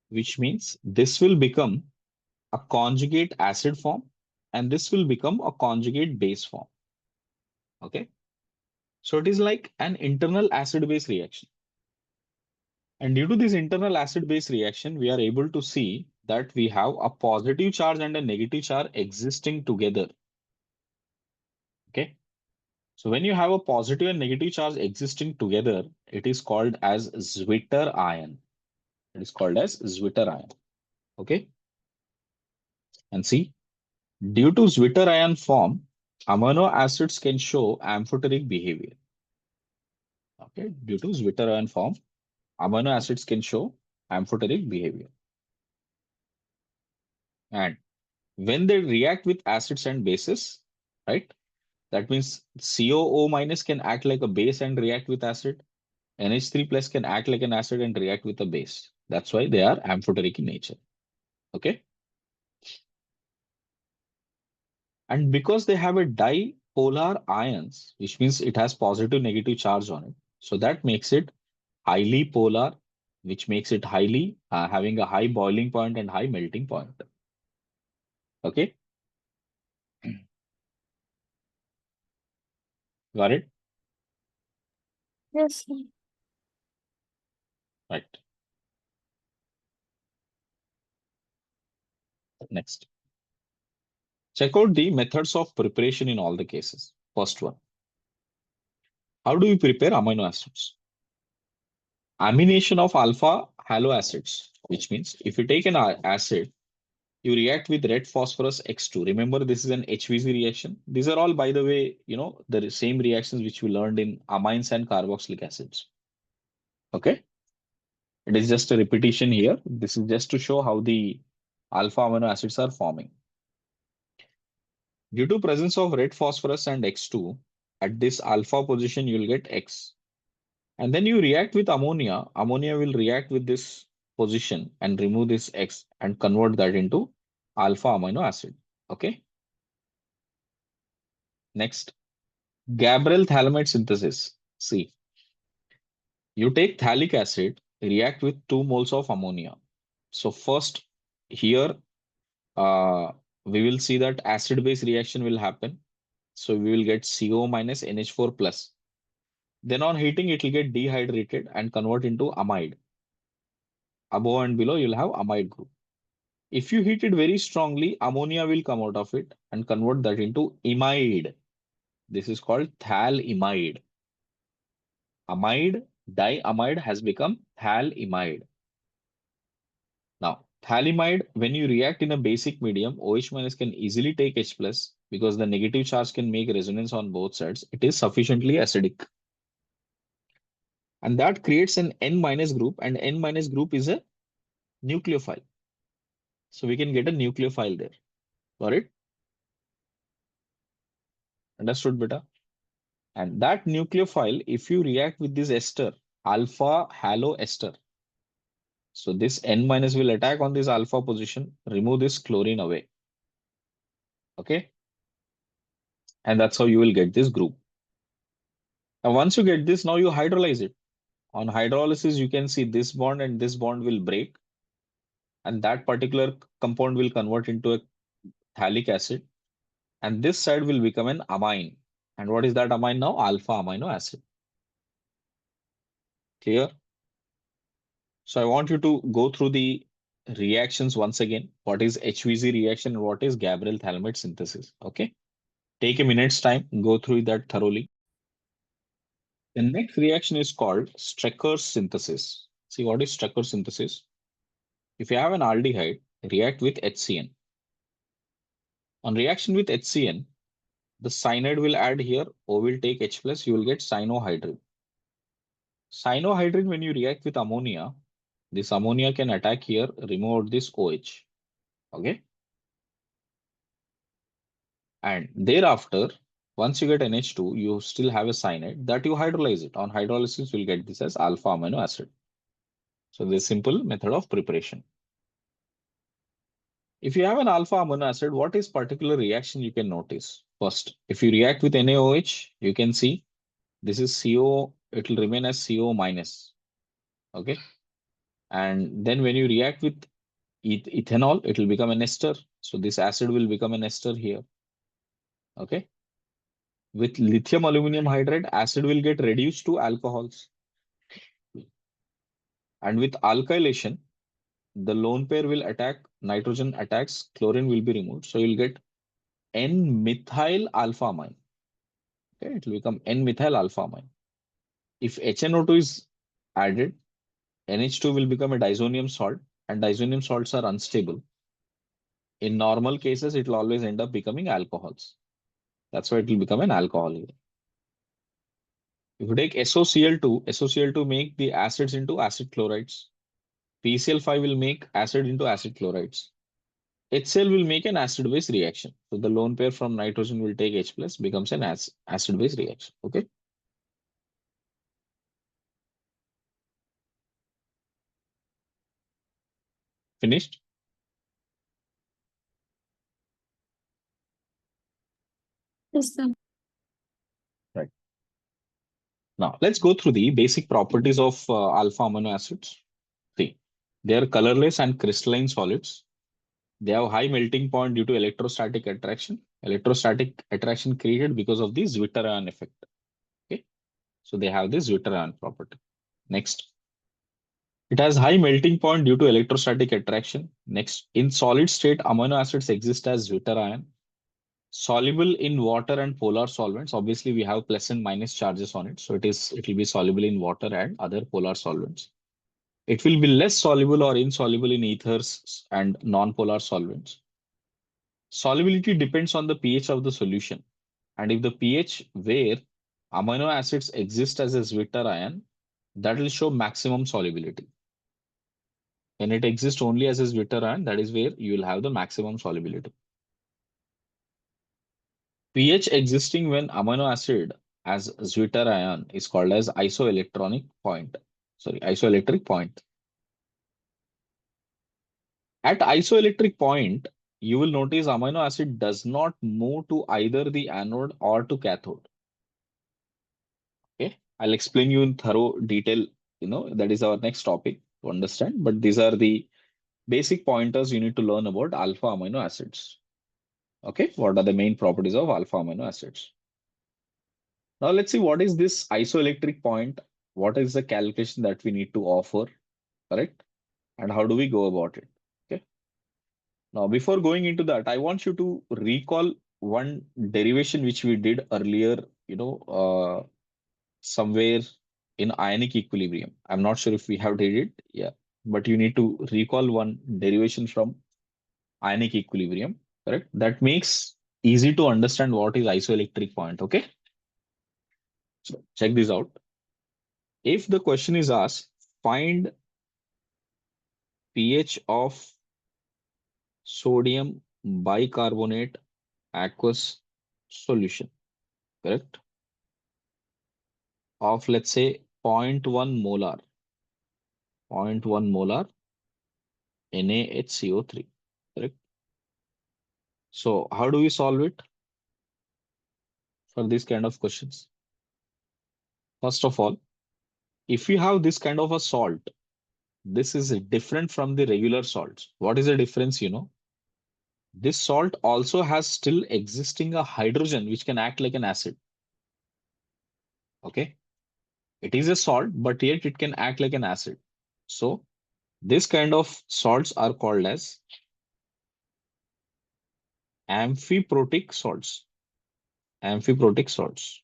which means this will become a conjugate acid form and this will become a conjugate base form. Okay, so it is like an internal acid base reaction. And due to this internal acid-base reaction, we are able to see that we have a positive charge and a negative charge existing together. Okay. So when you have a positive and negative charge existing together, it is called as Zwitter ion. It is called as Zwitter ion. Okay. And see, due to Zwitter ion form, amino acids can show amphoteric behavior. Okay. Due to Zwitter ion form, amino acids can show amphoteric behavior. And when they react with acids and bases, right? That means COO minus can act like a base and react with acid. NH3 plus can act like an acid and react with a base. That's why they are amphoteric in nature. Okay. And because they have a dipolar ions, which means it has positive negative charge on it. So that makes it highly polar, which makes it highly having a high boiling point and high melting point. Okay. Got it? Yes, sir. Right. Next. Check out the methods of preparation in all the cases. First one. How do you prepare amino acids? Amination of alpha haloacids, which means if you take an acid, you react with red phosphorus X2. Remember, this is an HVC reaction. These are all, by the way, the same reactions which we learned in amines and carboxylic acids. Okay. It is just a repetition here. This is just to show how the alpha amino acids are forming. Due to presence of red phosphorus and X2, at this alpha position, you'll get X. And then you react with ammonia. Ammonia will react with this position and remove this X and convert that into alpha amino acid. Okay. Next, Gabriel thalamide synthesis. See, you take phthalic acid, react with 2 moles of ammonia. So first here, uh, we will see that acid-base reaction will happen. So we will get CO minus NH4 plus. Then on heating, it will get dehydrated and convert into amide. Above and below, you'll have amide group. If you heat it very strongly, ammonia will come out of it and convert that into imide. This is called thalamide. Amide, diamide has become thalamide. Now, thalamide, when you react in a basic medium, OH minus can easily take H plus because the negative charge can make resonance on both sides. It is sufficiently acidic. And that creates an N minus group, and N minus group is a nucleophile. So we can get a nucleophile there. Got it? Understood, beta? And that nucleophile, if you react with this ester, alpha haloester, so this N minus will attack on this alpha position, remove this chlorine away. Okay? And that's how you will get this group. Now, once you get this, now you hydrolyze it. On hydrolysis, you can see this bond and this bond will break, and that particular compound will convert into a phthalic acid, and this side will become an amine. And what is that amine now? Alpha amino acid. Clear? So I want you to go through the reactions once again. What is HVZ reaction and what is Gabriel thalamide synthesis? Okay. Take a minute's time, go through that thoroughly. The next reaction is called Strecker's synthesis. See, what is Strecker synthesis? If you have an aldehyde, react with HCN. On reaction with HCN, the cyanide will add here, O will take H plus, you will get cyanohydrin. Cyanohydrin, when you react with ammonia, this ammonia can attack here, remove out this OH. Okay. And thereafter, once you get NH2, you still have a cyanide that you hydrolyze it. On hydrolysis, you'll get this as alpha amino acid. So this simple method of preparation. If you have an alpha amino acid, what is particular reaction you can notice? First, if you react with NaOH, you can see this is CO, it will remain as CO minus. Okay. And then when you react with ethanol, it will become an ester. So this acid will become an ester here. Okay. With lithium aluminum hydride, acid will get reduced to alcohols. And with alkylation, the lone pair will attack, nitrogen attacks, chlorine will be removed. So you'll get N-methyl alpha amine. Okay, it will become N-methyl alpha amine. If HNO2 is added, NH2 will become a disonium salt, and disonium salts are unstable. In normal cases, it will always end up becoming alcohols. That's why it will become an alcohol here. If you take SOCl2, SOCl2 make the acids into acid chlorides. PCl5 will make acid into acid chlorides. HCl will make an acid-base reaction. So the lone pair from nitrogen will take H plus, becomes an acid-base reaction. Okay. Finished? Yes, sir. Right. Now let's go through the basic properties of alpha amino acids. See, they are colorless and crystalline solids. They have high melting point due to electrostatic attraction. Electrostatic attraction created because of the Zwitter ion effect. Okay. So they have this Zwitter ion property. Next, it has high melting point due to electrostatic attraction. Next, in solid state, amino acids exist as Zwitter ion. Soluble in water and polar solvents. Obviously, we have plus and minus charges on it. So it will be soluble in water and other polar solvents. It will be less soluble or insoluble in ethers and non-polar solvents. Solubility depends on the pH of the solution. And if the pH where amino acids exist as a Zwitter ion, that will show maximum solubility. When it exists only as a Zwitter ion, that is where you will have the maximum solubility. pH existing when amino acid as zwitterion is called as isoelectronic point. Sorry, isoelectric point. At isoelectric point, you will notice amino acid does not move to either the anode or to cathode. Okay, I'll explain you in thorough detail. That is our next topic to understand. But these are the basic pointers you need to learn about alpha amino acids. Okay, what are the main properties of alpha amino acids? Now let's see what is this isoelectric point. What is the calculation that we need to offer, correct? And how do we go about it? Okay. Now, before going into that, I want you to recall one derivation which we did earlier, somewhere in ionic equilibrium. I'm not sure if we have did it. Yeah. But you need to recall one derivation from ionic equilibrium, correct? That makes easy to understand what is isoelectric point. Okay. So check this out. If the question is asked, find pH of sodium bicarbonate aqueous solution, correct? Of let's say zero point 0.1 molar, zero point 0.1 molar NaHCO3, correct? So how do we solve it for these kind of questions? First of all, if you have this kind of a salt, this is different from the regular salts. What is the difference, This salt also has still existing a hydrogen which can act like an acid. Okay. It is a salt, but yet it can act like an acid. So this kind of salts are called as amphiprotic salts. Amphiprotic salts.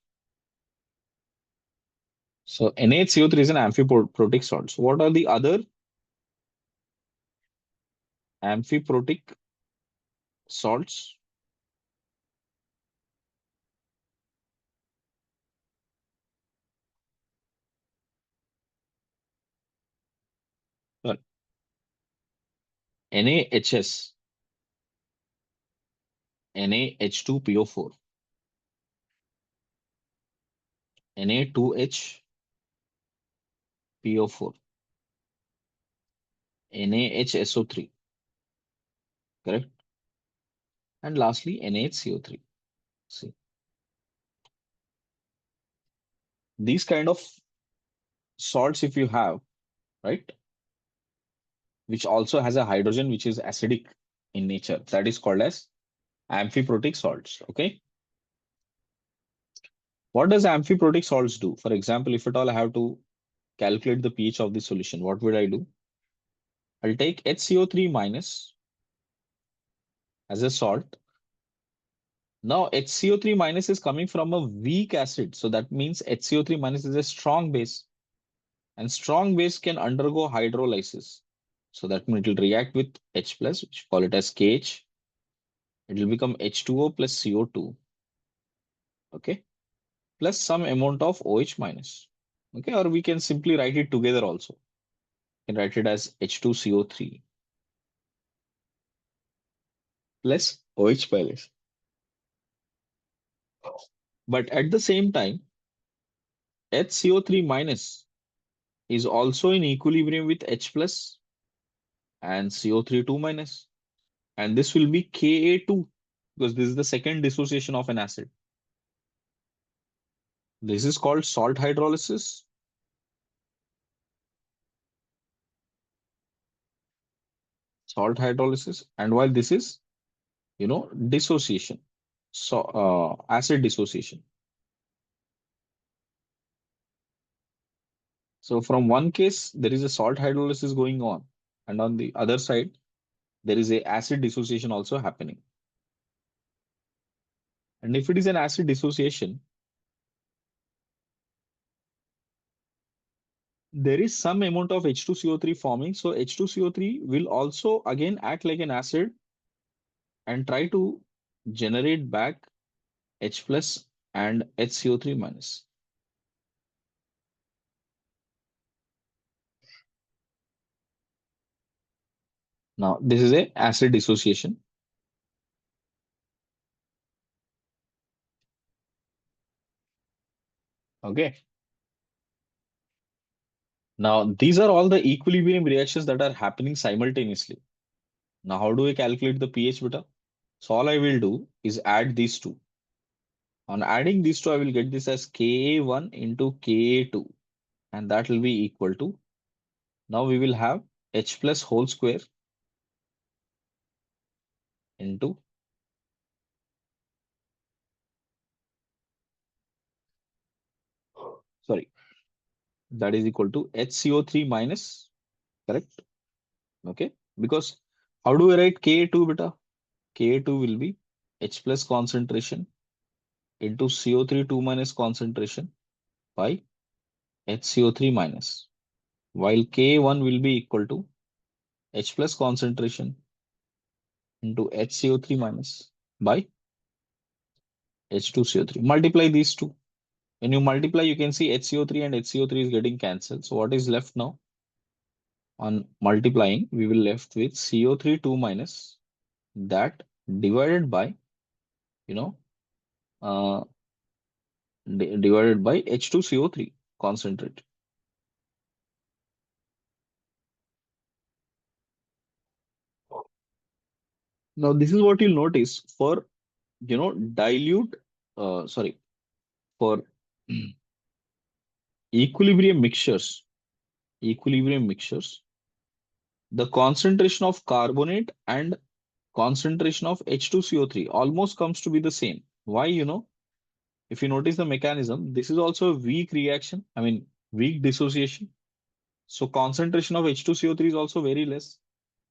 So NaHCO3 is an amphiprotic salt. So what are the other amphiprotic salts? Well, NaHS, NaH2PO4, Na2HPO4, NaHSO3, correct? And lastly, NaHCO3. See, these kind of salts, if you have, right, which also has a hydrogen which is acidic in nature, that is called as amphiprotic salts. Okay. What does amphiprotic salts do? For example, if at all I have to calculate the pH of the solution, what would I do? I'll take HCO3 minus as a salt. Now HCO3 minus is coming from a weak acid. So that means HCO3 minus is a strong base, and strong base can undergo hydrolysis. So that means it will react with H plus, which call it as KH. It will become H2O plus CO2. Okay. Plus some amount of OH minus. Okay. Or we can simply write it together also. You can write it as H2CO3 plus OH minus. But at the same time, HCO3 minus is also in equilibrium with H plus and CO3 2 minus. And this will be Ka2 because this is the second dissociation of an acid. This is called salt hydrolysis. Salt hydrolysis. And while this is, dissociation. So acid dissociation. So from one case, there is a salt hydrolysis going on. And on the other side, there is a acid dissociation also happening. And if it is an acid dissociation, there is some amount of H2CO3 forming. So H2CO3 will also again act like an acid and try to generate back H plus and HCO3 minus. Now, this is a acid dissociation. Okay. Now, these are all the equilibrium reactions that are happening simultaneously. Now, how do I calculate the pH beta? So all I will do is add these two. On adding these two, I will get this as Ka1 into Ka2, and that will be equal to, now we will have H plus whole square into, sorry, that is equal to HCO3 minus, correct? Okay, because how do we write Ka2 beta? Ka2 will be H plus concentration into CO3 2 minus concentration by HCO3 minus, while K1 will be equal to H plus concentration into HCO3 minus by H2CO3. Multiply these two. When you multiply, you can see HCO3 and HCO3 is getting cancelled. So what is left now? On multiplying, we will left with CO3 2 minus that divided by, you know, uh, divided by H2CO3 concentrate. Now, this is what you'll notice for, dilute, sorry, for equilibrium mixtures, equilibrium mixtures, the concentration of carbonate and concentration of H2CO3 almost comes to be the same. Why? If you notice the mechanism, this is also a weak reaction. I mean, weak dissociation. So concentration of H2CO3 is also very less.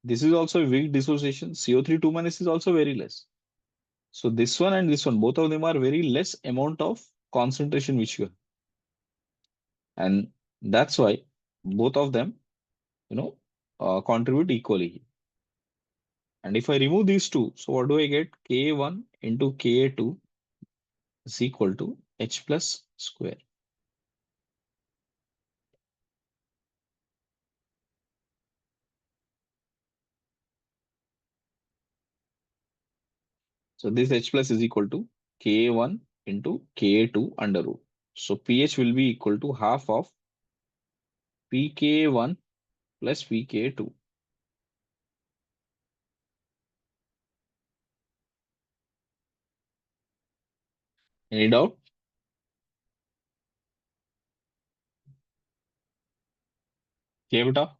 This is also a weak dissociation. CO3 2 minus is also very less. So this one and this one, both of them are very less amount of concentration which you have. And that's why both of them, contribute equally. And if I remove these two, so what do I get? K1 into Ka2 is equal to H plus square. So this H plus is equal to K1 into Ka2 under root. So pH will be equal to half of pK1 plus pK2. Any doubt? Clear it up?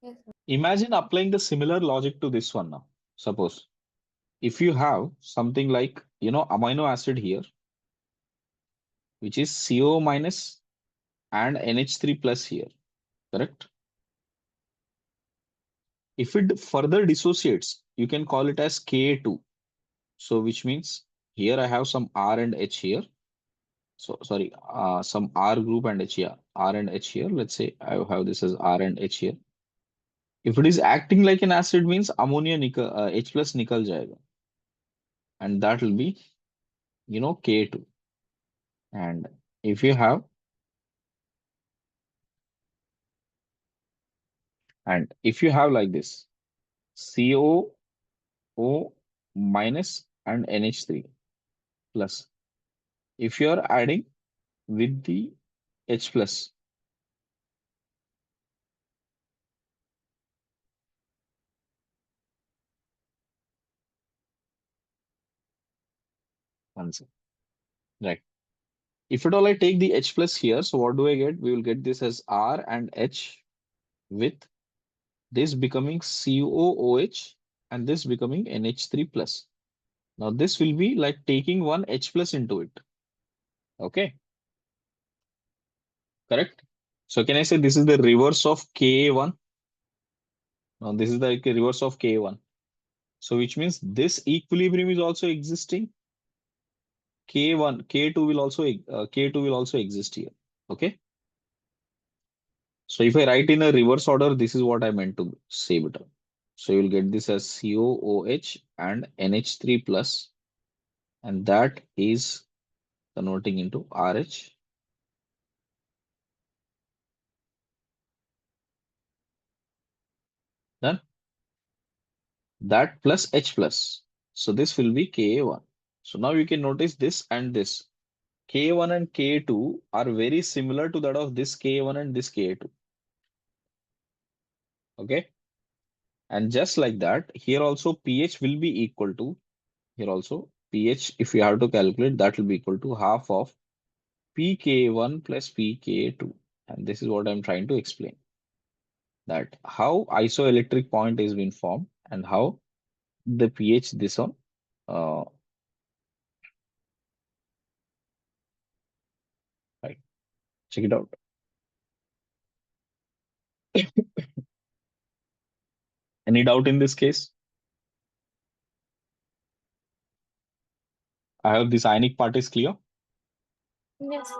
Yes, sir. Imagine applying the similar logic to this one now. Suppose if you have something like, amino acid here, which is CO minus and NH3 plus here, correct? If it further dissociates, you can call it as Ka2. So which means here I have some R and H here. So sorry, some R group and H here, R and H here. Let's say I have this as R and H here. If it is acting like an acid means ammonia nickel, H plus nickel jayega. And that will be, K2. And if you have, like this, COO minus and NH3 plus. If you are adding with the H plus, one second, right? If at all I take the H plus here, so what do I get? We will get this as R and H with this becoming COOH and this becoming NH3 plus. Now this will be like taking one H plus into it. Okay, correct? So can I say this is the reverse of Ka1? Now this is the reverse of Ka1. So which means this equilibrium is also existing. K1, K2 will also exist here. Okay. So if I write in a reverse order, this is what I meant to say better. So you will get this as COOH and NH3 plus, and that is converting into RH. Then that plus H plus. So this will be Ka1. So now you can notice this and this. K1 and K2 are very similar to that of this K1 and this K2. Okay. And just like that, here also pH will be equal to, here also pH, if you have to calculate, that will be equal to half of pK1 plus pK2. And this is what I'm trying to explain, that how isoelectric point is being formed and how the pH this one. Uh, right. Check it out. Any doubt in this case? I hope this ionic part is clear. Yes.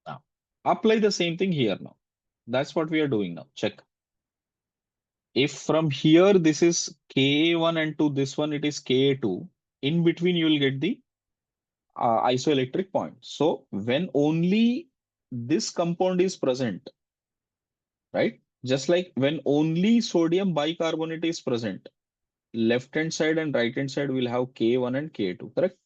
Now, apply the same thing here now. That's what we are doing now. Check. If from here this is K1 and to this one it is K2, in between you will get the isoelectric point. So when only this compound is present, right? Just like when only sodium bicarbonate is present, left hand side and right hand side will have K1 and K2, correct?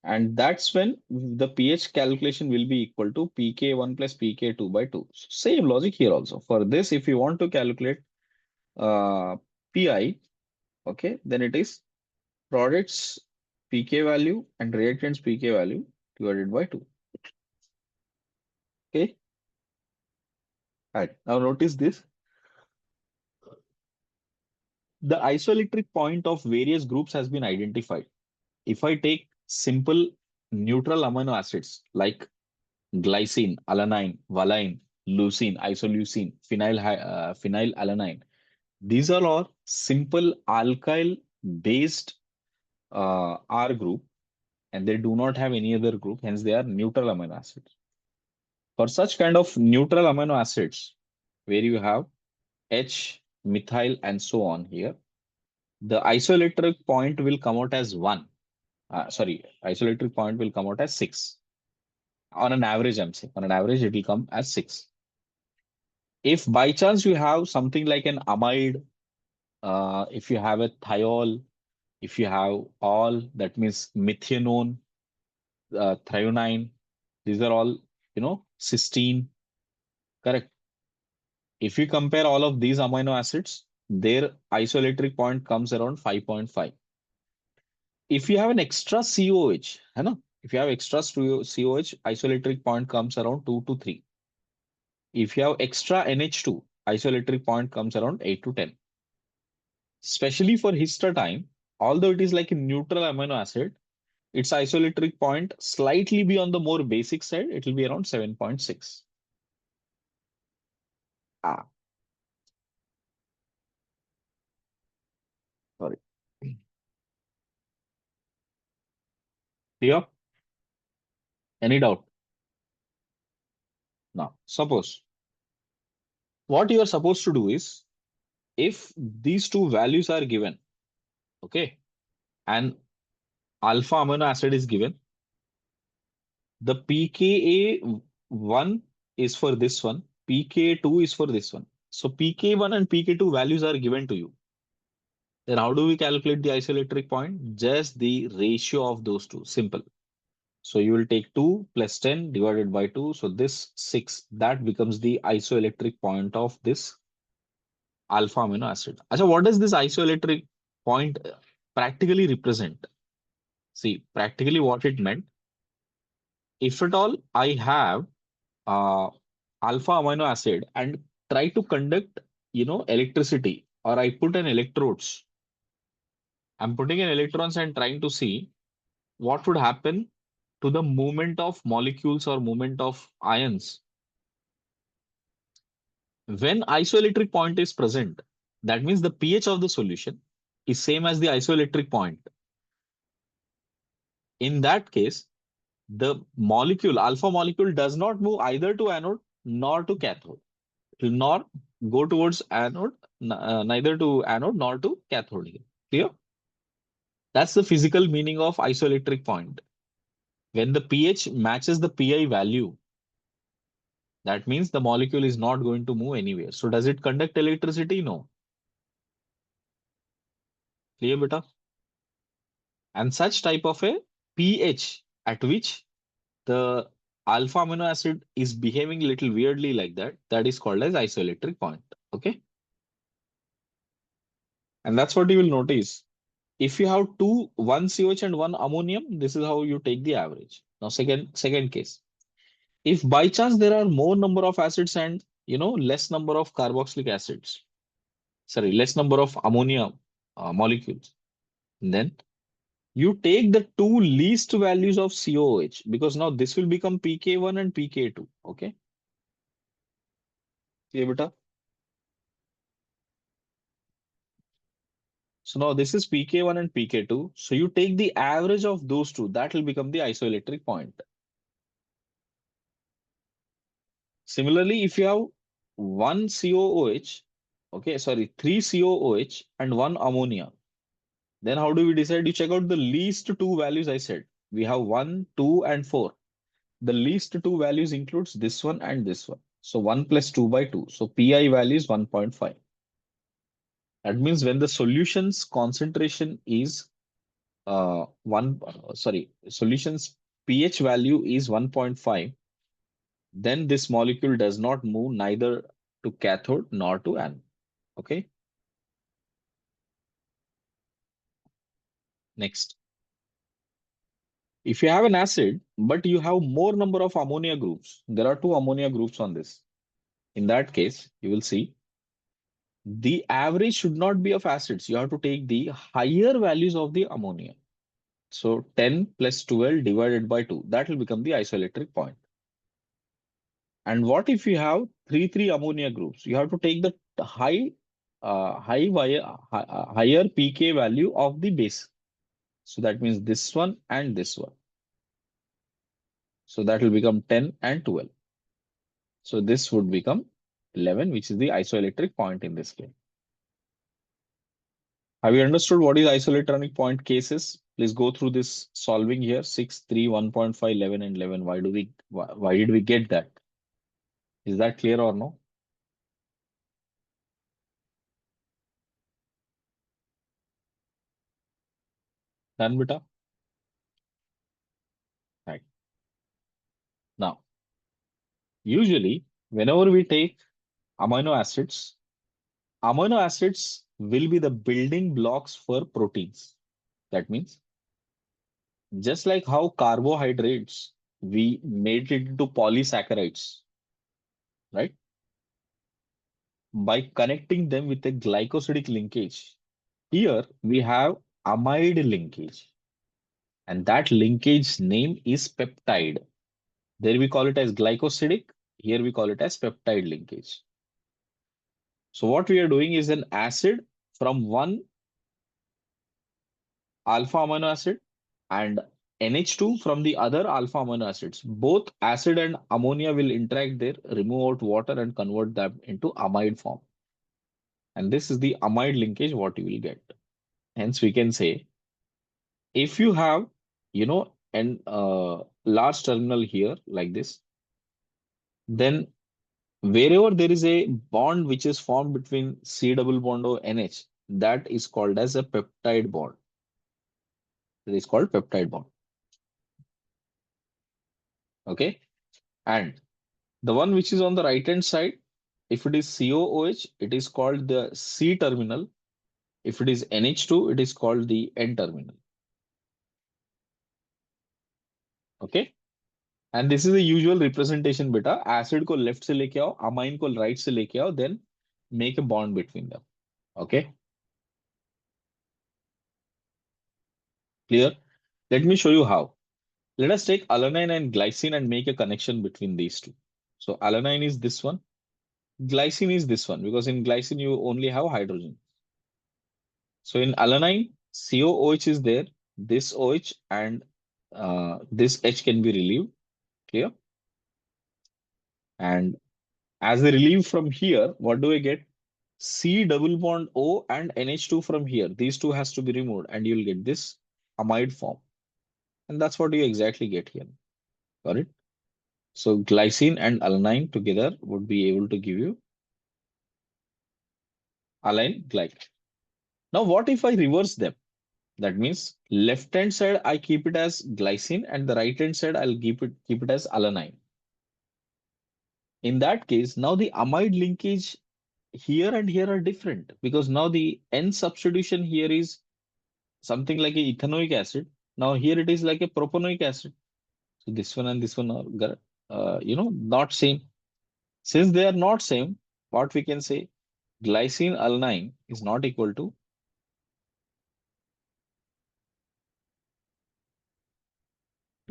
And that's when the pH calculation will be equal to pK1 plus pK2 by 2. Same logic here also. For this, if you want to calculate pi, okay, then it is products pK value and reactants pK value divided by 2. Okay. Right. Now notice this. The isoelectric point of various groups has been identified. If I take simple neutral amino acids like glycine, alanine, valine, leucine, isoleucine, phenylalanine, these are all simple alkyl based R group, and they do not have any other group, hence they are neutral amino acids. For such kind of neutral amino acids, where you have H, methyl, and so on here, the isoelectric point will come out as 1. Isoelectric point will come out as 6. On an average, I'm saying, on an average, it will come as 6. If by chance you have something like an amide, if you have a thiol, if you have all, that means methionine, threonine, these are all, cysteine, correct? If you compare all of these amino acids, their isoelectric point comes around 5.5. If you have an extra COH, if you have extra COH, isoelectric point comes around 2 to 3. If you have extra NH2, isoelectric point comes around 8 to 10. Especially for histidine, although it is like a neutral amino acid, its isoelectric point slightly be on the more basic side. It will be around 7.6. Ah, sorry. Clear? Any doubt? Now, suppose what you are supposed to do is, if these two values are given, okay, and alpha amino acid is given, the pKa 1 is for this one, pK2 is for this one. So pK1 and pK2 values are given to you. Then how do we calculate the isoelectric point? Just the ratio of those two. Simple. So you will take 2 plus 10 divided by 2. So this 6, that becomes the isoelectric point of this alpha amino acid. So what does this isoelectric point practically represent? See, practically what it meant, if at all I have uh, alpha amino acid and try to conduct, electricity, or I put an electrodes, I'm putting in electrons and trying to see what would happen to the movement of molecules or movement of ions. When isoelectric point is present, that means the pH of the solution is same as the isoelectric point. In that case, the alpha molecule does not move either to anode nor to cathode. It will not go towards anode, neither to anode nor to cathode. Clear? That's the physical meaning of isoelectric point. When the pH matches the pi value, that means the molecule is not going to move anywhere. So does it conduct electricity? No. Clear, beta? And such type of a pH at which the alpha amino acid is behaving little weirdly like that. That is called as isoelectric point. Okay. And that's what you will notice. If you have one COH and one ammonium, this is how you take the average. Now, second case. If by chance there are more number of acids and less number of carboxylic acids, sorry, less number of ammonia molecules, then you take the two least values of COOH because now this will become pK1 and pK2. Okay. Clear, beta? So now this is pK1 and pK2. So you take the average of those two. That will become the isoelectric point. Similarly, if you have one COOH, okay, sorry, three COOH and one ammonia, then how do we decide? You check out the least two values I said. We have 1, 2, and 4. The least two values includes this one and this one. So 1 plus 2 by 2. So Pi value is 1.5. That means when the solution's concentration is solution's pH value is 1.5, then this molecule does not move neither to cathode nor to anode. Okay. Next, if you have an acid, but you have more number of ammonia groups, there are two ammonia groups on this. In that case, you will see the average should not be of acids. You have to take the higher values of the ammonia. So 10 plus 12 divided by 2, that will become the isoelectric point. And what if you have three ammonia groups? You have to take the higher pK value of the base. So that means this one and this one. So that will become 10 and 12. So this would become 11, which is the isoelectric point in this case. Have you understood what is isoelectronic point cases? Please go through this solving here. 6, 3, 1.5, 11, and 11. Why did we get that? Is that clear or no? Done, beta? Right. Now, usually, whenever we take amino acids, amino acids will be the building blocks for proteins. That means, just like how carbohydrates, we made it into polysaccharides, right? By connecting them with a glycosidic linkage. Here we have amide linkage, and that linkage name is peptide. There we call it as glycosidic. Here we call it as peptide linkage. So what we are doing is an acid from one alpha amino acid and NH2 from the other alpha amino acids. Both acid and ammonia will interact there, remove out water and convert them into amide form. And this is the amide linkage what you will get. Hence we can say if you have, an large terminal here like this, then wherever there is a bond which is formed between C double bond or NH, that is called as a peptide bond. It is called peptide bond. Okay. And the one which is on the right hand side, if it is COOH, it is called the C terminal. If it is NH2, it is called the N terminal. Okay. And this is the usual representation beta. Acid को left से लेके आओ, amine को right से लेके आओ, then make a bond between them. Okay. Clear? Let me show you how. Let us take alanine and glycine and make a connection between these two. So alanine is this one. Glycine is this one because in glycine you only have hydrogen. So in alanine, COOH is there. This OH and this H can be relieved. Clear? And as they relieve from here, what do I get? C double bond O and NH2 from here. These two has to be removed and you'll get this amide form. And that's what you exactly get here. Got it? So glycine and alanine together would be able to give you align glycine. Now, what if I reverse them? That means left hand side I keep it as glycine and the right hand side I'll keep it as alanine. In that case, now the amide linkage here and here are different because now the N substitution here is something like a ethanoic acid. Now here it is like a propanoic acid. So this one and this one are not same. Since they are not same, what we can say, glycine alanine is not equal to,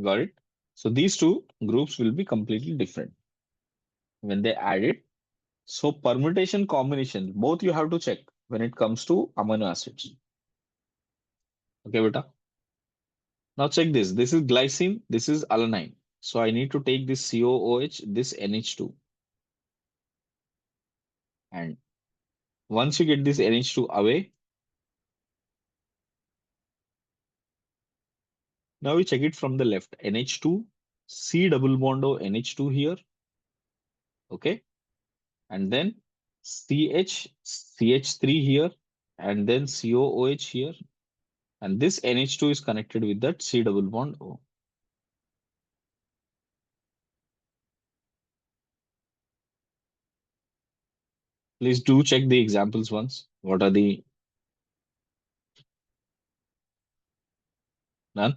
got it? So these two groups will be completely different when they add it. So permutation combination, both you have to check when it comes to amino acids. Okay, beta. Now check this. This is glycine, this is alanine. So I need to take this COOH, this NH2. And once you get this NH2 away, now we check it from the left. NH2, C double bond O NH2 here. Okay. And then CH3 here. And then COOH here. And this NH2 is connected with that C double bond O. Please do check the examples once. What are the none?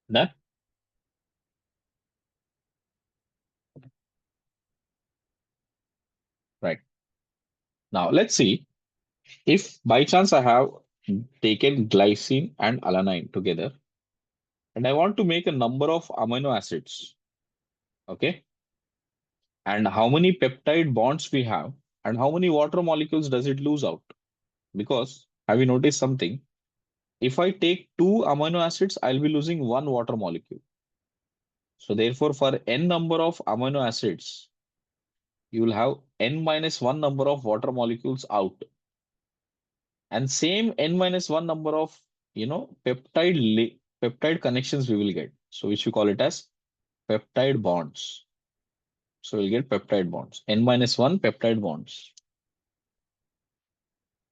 None? Right. Now let's see if by chance I have taken glycine and alanine together and I want to make a number of amino acids. Okay. And how many peptide bonds we have and how many water molecules does it lose out? Because have you noticed something? If I take two amino acids, I'll be losing one water molecule. So therefore, for n number of amino acids, you will have n minus one number of water molecules out. And same n minus one number of, peptide connections we will get. So which we call it as peptide bonds. So we'll get peptide bonds, n minus one peptide bonds.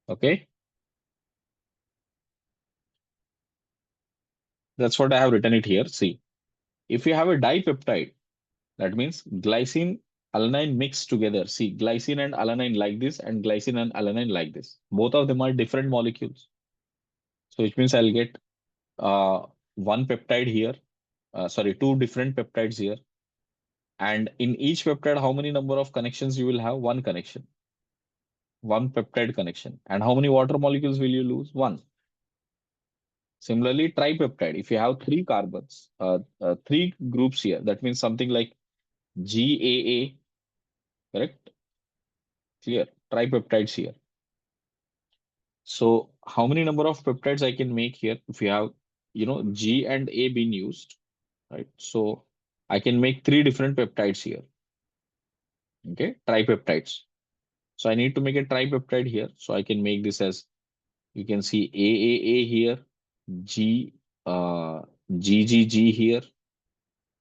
Okay. That's what I have written it here. See, if you have a dipeptide, that means glycine, alanine mixed together. See, glycine and alanine like this, and glycine and alanine like this. Both of them are different molecules. So which means I'll get one peptide here. Sorry, two different peptides here. And in each peptide, how many number of connections you will have? One connection, one peptide connection. And how many water molecules will you lose? One. Similarly, tripeptide, if you have three carbons, three groups here, that means something like GAA, correct? Clear. Tripeptides here. So how many number of peptides I can make here if you have, G and A being used, right? So I can make three different peptides here. Okay, tripeptides. So I need to make a tripeptide here. So I can make this as, you can see AAA here, G, GGG here,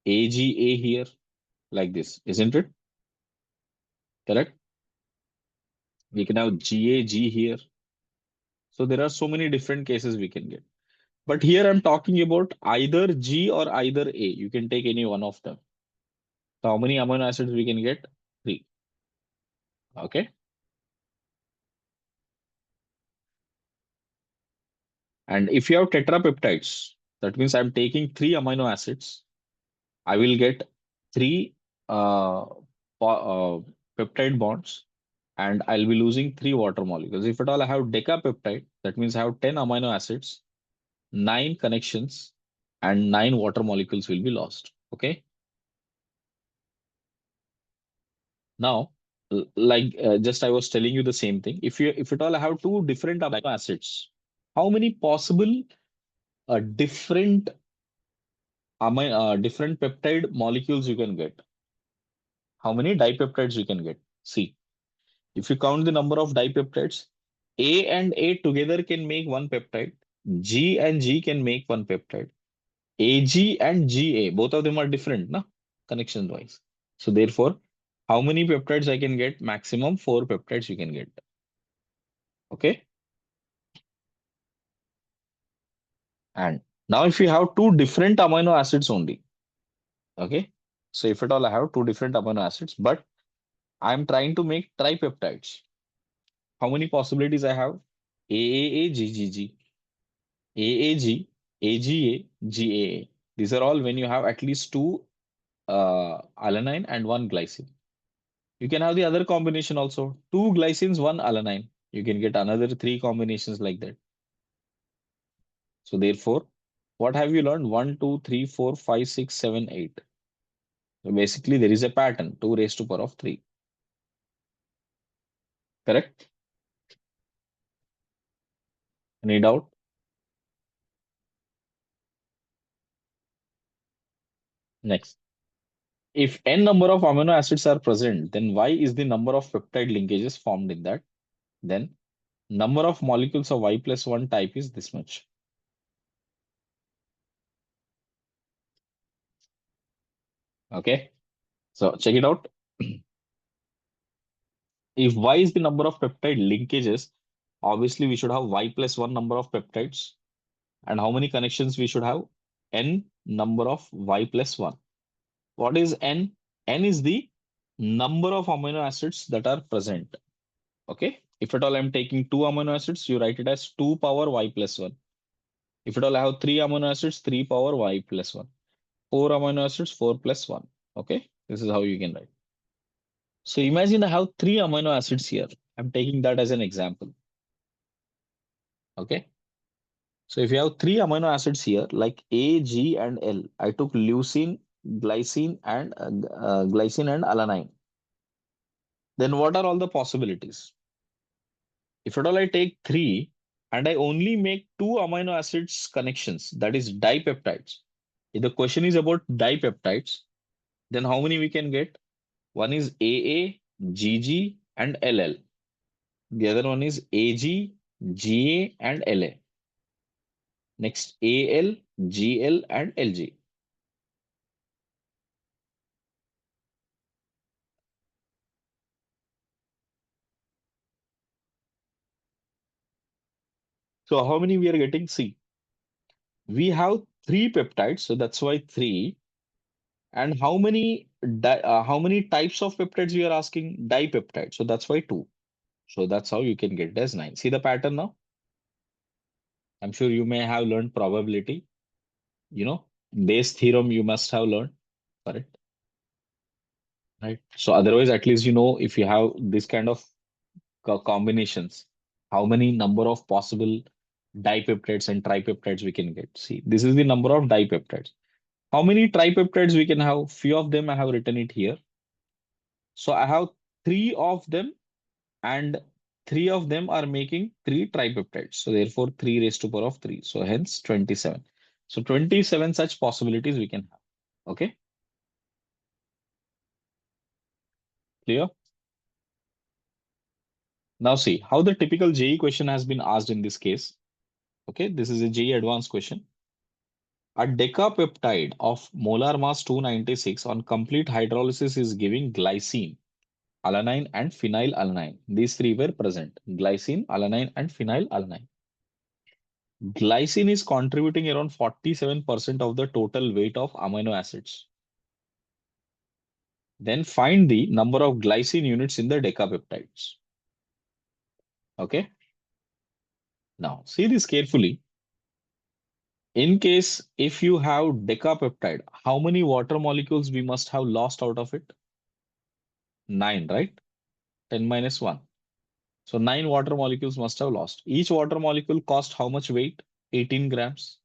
AGA here, like this, isn't it? Correct? We can have GAG here. So there are so many different cases we can get. But here I'm talking about either G or either A. You can take any one of them. So how many amino acids we can get? Three. Okay. And if you have tetrapeptides, that means I'm taking three amino acids. I will get three uh, peptide bonds and I'll be losing three water molecules. If at all I have decapeptide, that means I have 10 amino acids, nine connections, and nine water molecules will be lost. Okay. Now, like just I was telling you the same thing. If at all I have two different amino acids, how many possible different different peptide molecules you can get? How many dipeptides you can get? See, if you count the number of dipeptides, A and A together can make one peptide. G and G can make one peptide. AG and GA, both of them are different, na? Connection wise. So therefore, how many peptides I can get? Maximum four peptides you can get. Okay. And now if you have two different amino acids only, okay. So if at all I have two different amino acids, but I'm trying to make tripeptides. How many possibilities I have? AAA, AAG, AGA, GAA. These are all when you have at least two alanine and one glycine. You can have the other combination also. Two glycines, one alanine. You can get another three combinations like that. So therefore, what have you learned? 1, 2, 3, 4, 5, 6, 7, 8. So basically, there is a pattern, 2 raised to power of 3. Correct? Any doubt? Next. If n number of amino acids are present, then y is the number of peptide linkages formed in that. Then number of molecules of y plus 1 type is this much. Okay. So check it out. If y is the number of peptide linkages, obviously we should have y plus 1 number of peptides. And how many connections we should have? N number of y plus 1. What is N? N is the number of amino acids that are present. Okay. If at all I'm taking two amino acids, you write it as 2 power y plus 1. If at all I have three amino acids, 3 power y plus 1. Four amino acids, 4 plus 1. Okay. This is how you can write. So imagine I have three amino acids here. I'm taking that as an example. Okay. So if you have three amino acids here, like A, G, and L, I took leucine, glycine and alanine. Then what are all the possibilities? If at all I take three and I only make two amino acids connections, that is dipeptides. If the question is about dipeptides, then how many we can get? One is AA, GG, and LL. The other one is AG, GA, and LA. Next, AL, GL, and LG. So how many we are getting? See, we have three peptides, so that's why three. And how many types of peptides we are asking? Dipeptides, so that's why two. So that's how you can get it as nine. See the pattern now? I'm sure you may have learned probability. You know, Bayes theorem you must have learned, correct? Right. So otherwise, at least you know if you have this kind of combinations, how many number of possible dipeptides and tripeptides we can get. See, this is the number of dipeptides. How many tripeptides we can have? Few of them I have written it here. So I have three of them, and three of them are making three tripeptides. So therefore, 3 raised to power of 3. So hence 27. So 27 such possibilities we can have. Okay, clear? Now see how the typical JE question has been asked in this case. Okay, this is a JE advanced question. A decapeptide of molar mass 296 on complete hydrolysis is giving glycine, alanine, and phenylalanine. These three were present. Glycine, alanine, and phenylalanine. Glycine is contributing around 47% of the total weight of amino acids. Then find the number of glycine units in the decapeptides. Okay. Now see this carefully. In case if you have decapeptide, how many water molecules we must have lost out of it? 9, right? 10 minus 1. So 9 water molecules must have lost. Each water molecule cost how much weight? 18 grams.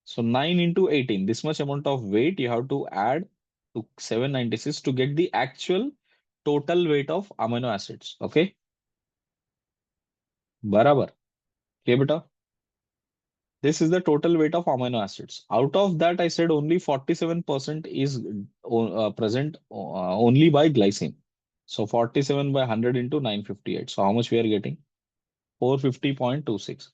So 9 into 18, this much amount of weight you have to add to 796 to get the actual total weight of amino acids. Okay, barabar. Okay, beta. This is the total weight of amino acids. Out of that, I said only 47% is present only by glycine. So 47 by 100 into 958. So how much we are getting? 450.26.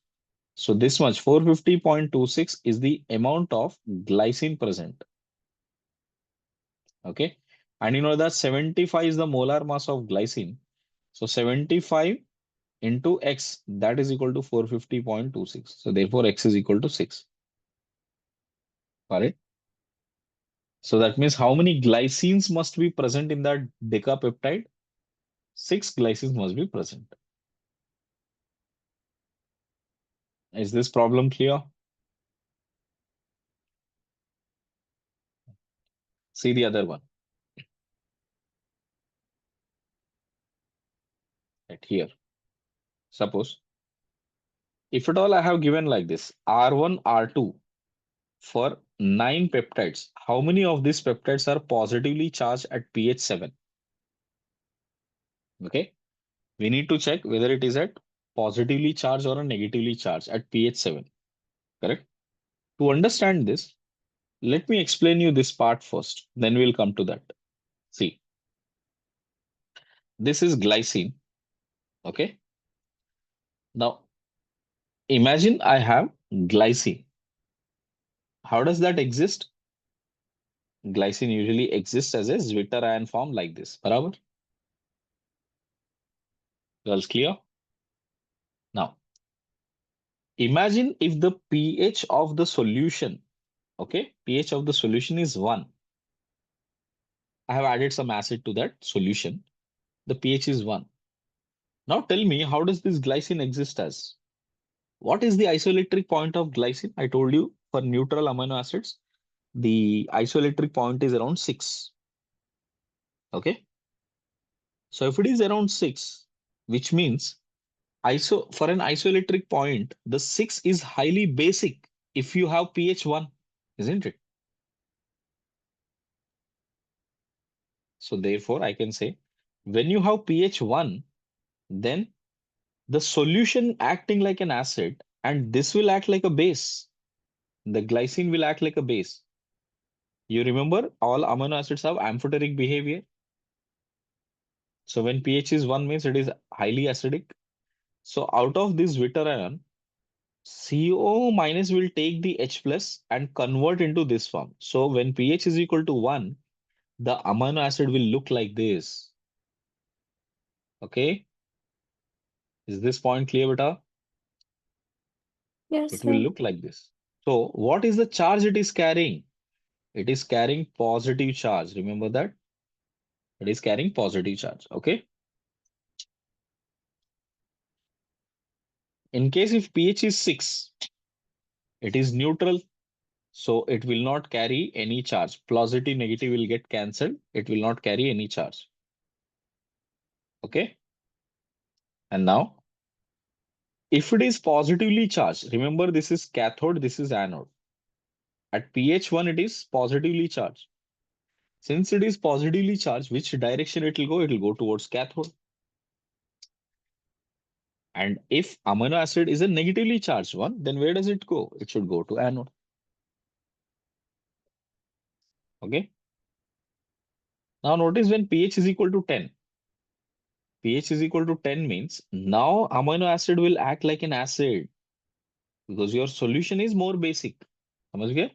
So this much, 450.26 is the amount of glycine present. Okay. And you know that 75 is the molar mass of glycine. So 75 into X, that is equal to 450.26. So therefore, X is equal to 6. Got it? So that means how many glycines must be present in that decapeptide? 6 glycines must be present. Is this problem clear? See the other one right here. Suppose if at all I have given like this R1, R2 for 9 peptides, how many of these peptides are positively charged at pH 7? Okay. We need to check whether it is at positively charged or a negatively charged at pH 7. Correct? To understand this, let me explain you this part first. Then we'll come to that. See, this is glycine. Okay. Now, imagine I have glycine. How does that exist? Glycine usually exists as a Zwitter ion form like this. Barabar? Girls clear? Now, imagine if the pH of the solution, okay, pH of the solution is 1. I have added some acid to that solution. The pH is 1. Now tell me, how does this glycine exist as? What is the isoelectric point of glycine? I told you for neutral amino acids, the isoelectric point is around 6. Okay. So if it is around 6, which means for an isoelectric point, the 6 is highly basic if you have pH 1, isn't it? So therefore, I can say when you have pH 1, then the solution acting like an acid, and this will act like a base. The glycine will act like a base. You remember all amino acids have amphoteric behavior. So when pH is 1 means it is highly acidic. So out of this bitter ion, CO minus will take the H plus and convert into this form. So when pH is equal to 1, the amino acid will look like this. Okay. Is this point clear, beta? Yes, It will sir. look like this. So what is the charge it is carrying? It is carrying positive charge. Remember that? It is carrying positive charge. Okay. In case if pH is 6, it is neutral. So it will not carry any charge. Positive, negative will get cancelled. It will not carry any charge. Okay. And now, if it is positively charged, remember this is cathode, this is anode. At pH 1, it is positively charged. Since it is positively charged, which direction it will go? It will go towards cathode. And if amino acid is a negatively charged one, then where does it go? It should go to anode. Okay. Now notice when pH is equal to 10. pH is equal to 10 means now amino acid will act like an acid because your solution is more basic. समझ गए?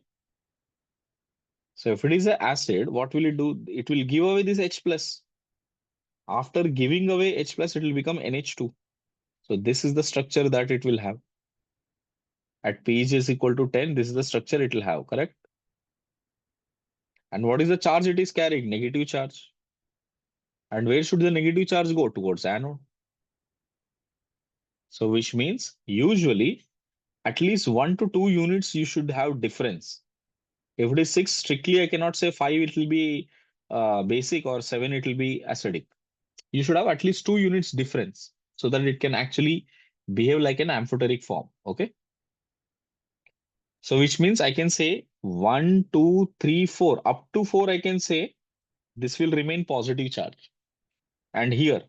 So if it is an acid, what will it do? It will give away this H plus. After giving away H plus, it will become NH2. So this is the structure that it will have. At pH is equal to 10, this is the structure it will have, correct? And what is the charge it is carrying? Negative charge. And where should the negative charge go? Towards anode. So which means usually at least 1 to 2 units you should have difference. If it is 6, strictly I cannot say 5 it will be basic or 7 it will be acidic. You should have at least 2 units difference so that it can actually behave like an amphoteric form. Okay. So which means I can say 1, 2, 3, 4. Up to 4, I can say this will remain positive charge. And here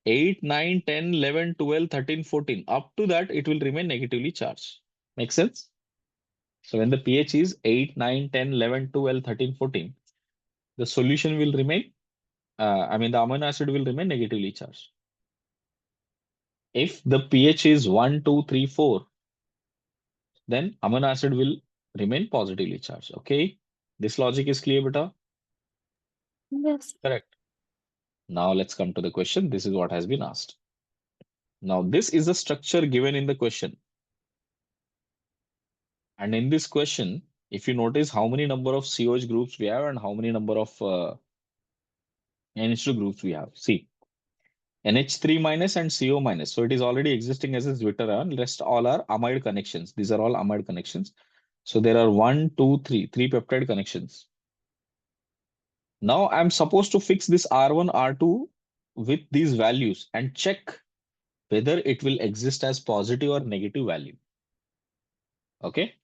8, 9, 10, 11, 12, 13, 14. Up to that, it will remain negatively charged. Make sense? So when the pH is 8, 9, 10, 11, 12, 13, 14, the solution will remain, the amino acid will remain negatively charged. If the pH is 1, 2, 3, 4, then amino acid will remain positively charged. Okay? This logic is clear, beta? Yes. Correct. Now let's come to the question. This is what has been asked. Now, this is the structure given in the question. And in this question, if you notice how many number of COH groups we have and how many number of NH2 groups we have. See, NH3 minus and CO minus. So it is already existing as a zwitteron. Rest all are amide connections. These are all amide connections. So there are one, two, three peptide connections. Now I'm supposed to fix this R1, R2 with these values and check whether it will exist as positive or negative value. Okay.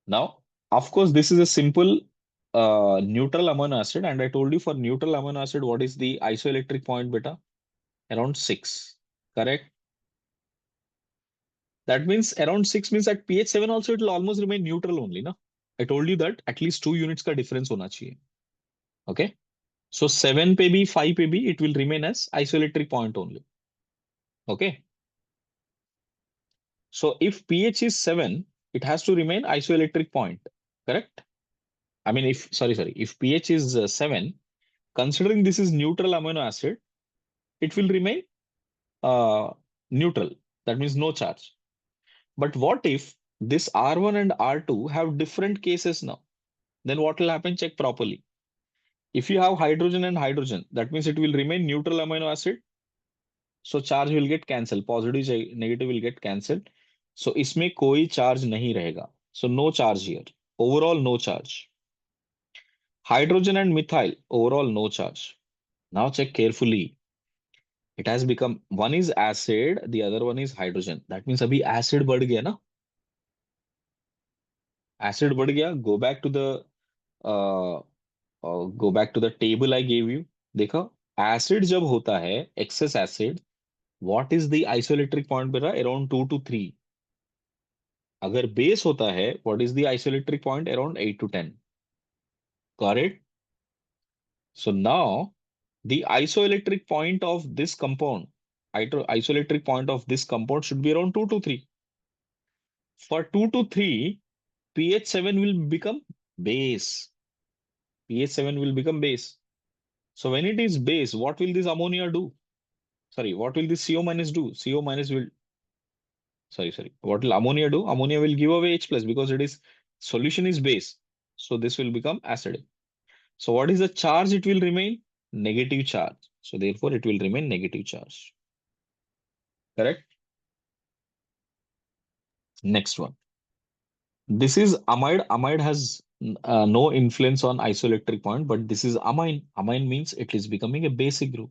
Now, of course, this is a simple neutral amino acid, and I told you for neutral amino acid, what is the isoelectric point beta? Around 6. Correct? That means around 6 means at pH 7 also it will almost remain neutral only, no? I told you that at least 2 units ka difference hona chahiye. Okay? So 7 pe bhi, 5 pe bhi, it will remain as isoelectric point only. Okay? So if pH is 7, it has to remain isoelectric point. Correct? If pH is 7, considering this is neutral amino acid, it will remain uh, neutral. That means no charge. But what if this R1 and R2 have different cases now? Then what will happen? Check properly. If you have hydrogen and hydrogen, that means it will remain neutral amino acid. So charge will get cancelled. Positive, negative will get cancelled. So इसमें कोई charge नहीं रहेगा. So no charge here. Overall no charge. Hydrogen and methyl, overall no charge. Now check carefully. It has become, one is acid, the other one is hydrogen. That means अभी acid बढ़ गया ना? Acid बढ़ गया. Uh, go back to the table I gave you. देखो, acid जब होता है, excess acid, what is the isoelectric point बेटा? Around 2 to 3. अगर base होता है, what is the isoelectric point? Around 8 to 10. Got it? So now the isoelectric point of this compound, isoelectric point of this compound should be around 2 to 3. For 2 to 3, pH 7 will become base. pH 7 will become base. So when it is base, what will this ammonia do? Sorry, what will this CO minus do? CO minus will, sorry. What will ammonia do? Ammonia will give away H plus because it is solution is base. So this will become acidic. So what is the charge it will remain? Negative charge. So therefore it will remain negative charge. Correct? Next one. This is amide. Amide has no influence on isoelectric point, but this is amine. Amine means it is becoming a basic group.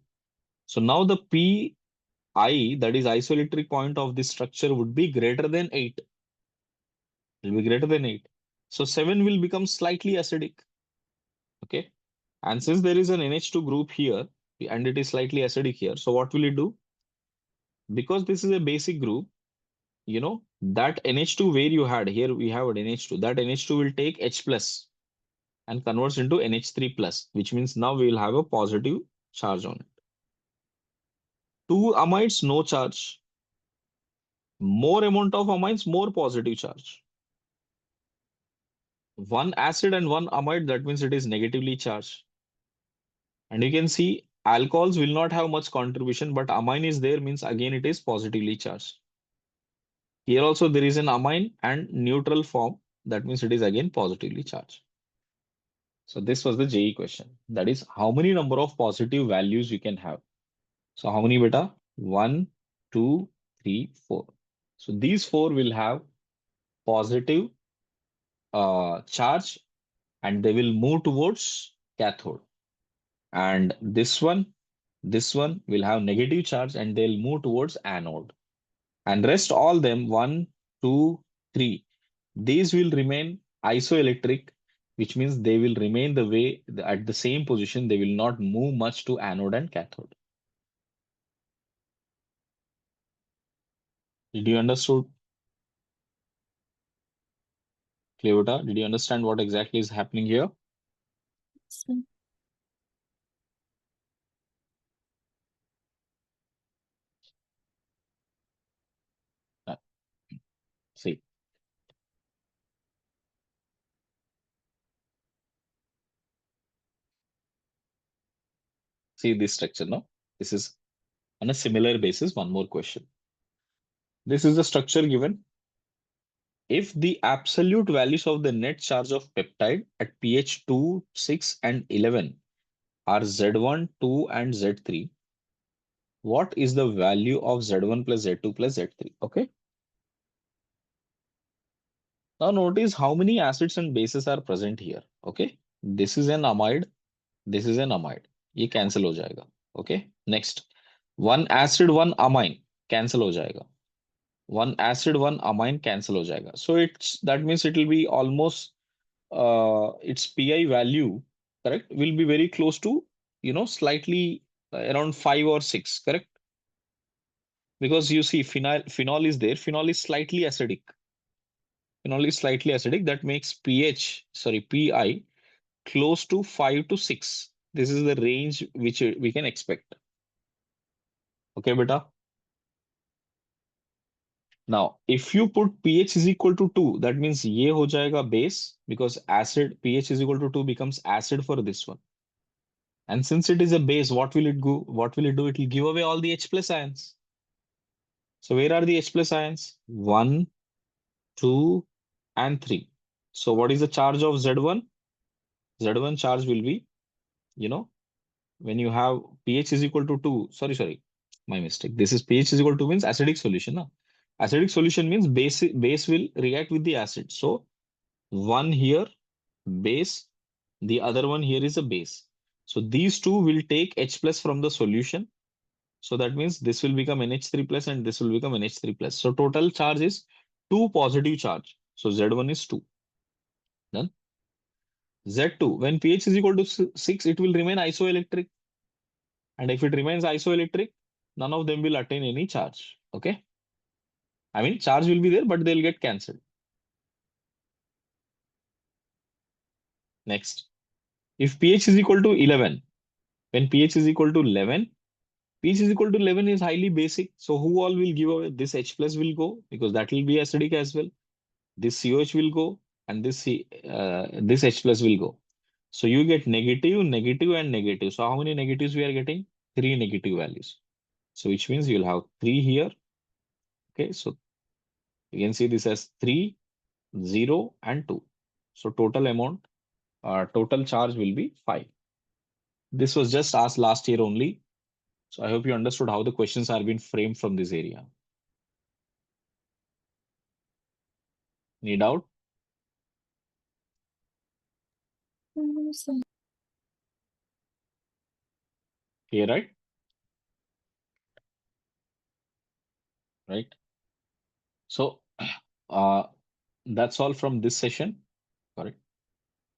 So now the Pi, that is isoelectric point of this structure, would be greater than 8. It will be greater than 8. So 7 will become slightly acidic. Okay. And since there is an NH2 group here and it is slightly acidic here, so what will it do? Because this is a basic group, that NH2 where you had, here we have an NH2, that NH2 will take H plus and converts into NH3 plus, which means now we will have a positive charge on it. Two amides, no charge. More amount of amines, more positive charge. One acid and one amide, that means it is negatively charged. And you can see alcohols will not have much contribution, but amine is there, means again it is positively charged. Here also there is an amine and neutral form, that means it is again positively charged. So this was the JE question. That is how many number of positive values you can have. So how many beta? 1, 2, 3, 4. So these 4 will have positive charge and they will move towards cathode. And this one will have negative charge and they'll move towards anode. And rest all them 1, 2, 3. These will remain isoelectric which means they will remain the way at the same position. They will not move much to anode and cathode. Did you understood, Cleota? Did you understand what exactly is happening here? Sir. Uh, See, see this structure now. This is on a similar basis. One more question. This is the structure given. If the absolute values of the net charge of peptide at pH 2, 6, and 11 are Z1, 2, and Z3, what is the value of Z1 plus Z2 plus Z3? Okay. Now notice how many acids and bases are present here. Okay. This is an amide. This is an amide. ये cancel हो जाएगा. Okay. Next. One acid, one amine. Cancel हो जाएगा. One acid, one amine cancel हो जाएगा. So it's that means it will be almost its pi value, correct, will be very close to, slightly around 5 or 6, correct? Because you see phenol is there. Phenol is slightly acidic. Phenol is slightly acidic. That makes pi close to 5 to 6. This is the range which we can expect. Okay, beta. Now, if you put pH is equal to 2, that means ये हो जाएगा base, because acid pH is equal to 2 becomes acid for this one. And since it is a base, what will it go? What will it do? It will give away all the H plus ions. So where are the H plus ions? 1, 2, and 3. So what is the charge of Z1? Z1 charge will be, you know, when you have pH is equal to 2. Sorry, my mistake. This is pH is equal to means acidic solution. Na? Acidic solution means base will react with the acid. So one here, base, the other one here is a base. So these two will take H plus from the solution. So that means this will become NH3 plus and this will become NH3 plus. So total charge is 2 positive charge. So Z1 is 2. Then Z2, when pH is equal to 6, it will remain isoelectric. And if it remains isoelectric, none of them will attain any charge. Okay. I mean, charge will be there, but they'll get cancelled. Next, if pH is equal to 11, when pH is equal to 11, pH is equal to 11 is highly basic. So who all will give away? This H plus will go because that will be acidic as well. This COH will go and this H plus will go. So you get negative, negative, and negative. So how many negatives we are getting? 3 negative values. So which means you'll have 3 here. Okay, so you can see this as 3, 0, and 2. So total charge will be 5. This was just asked last year only. So I hope you understood how the questions are being framed from this area. Any doubt? No, sir. Clear, right? Right. So that's all from this session. Correct.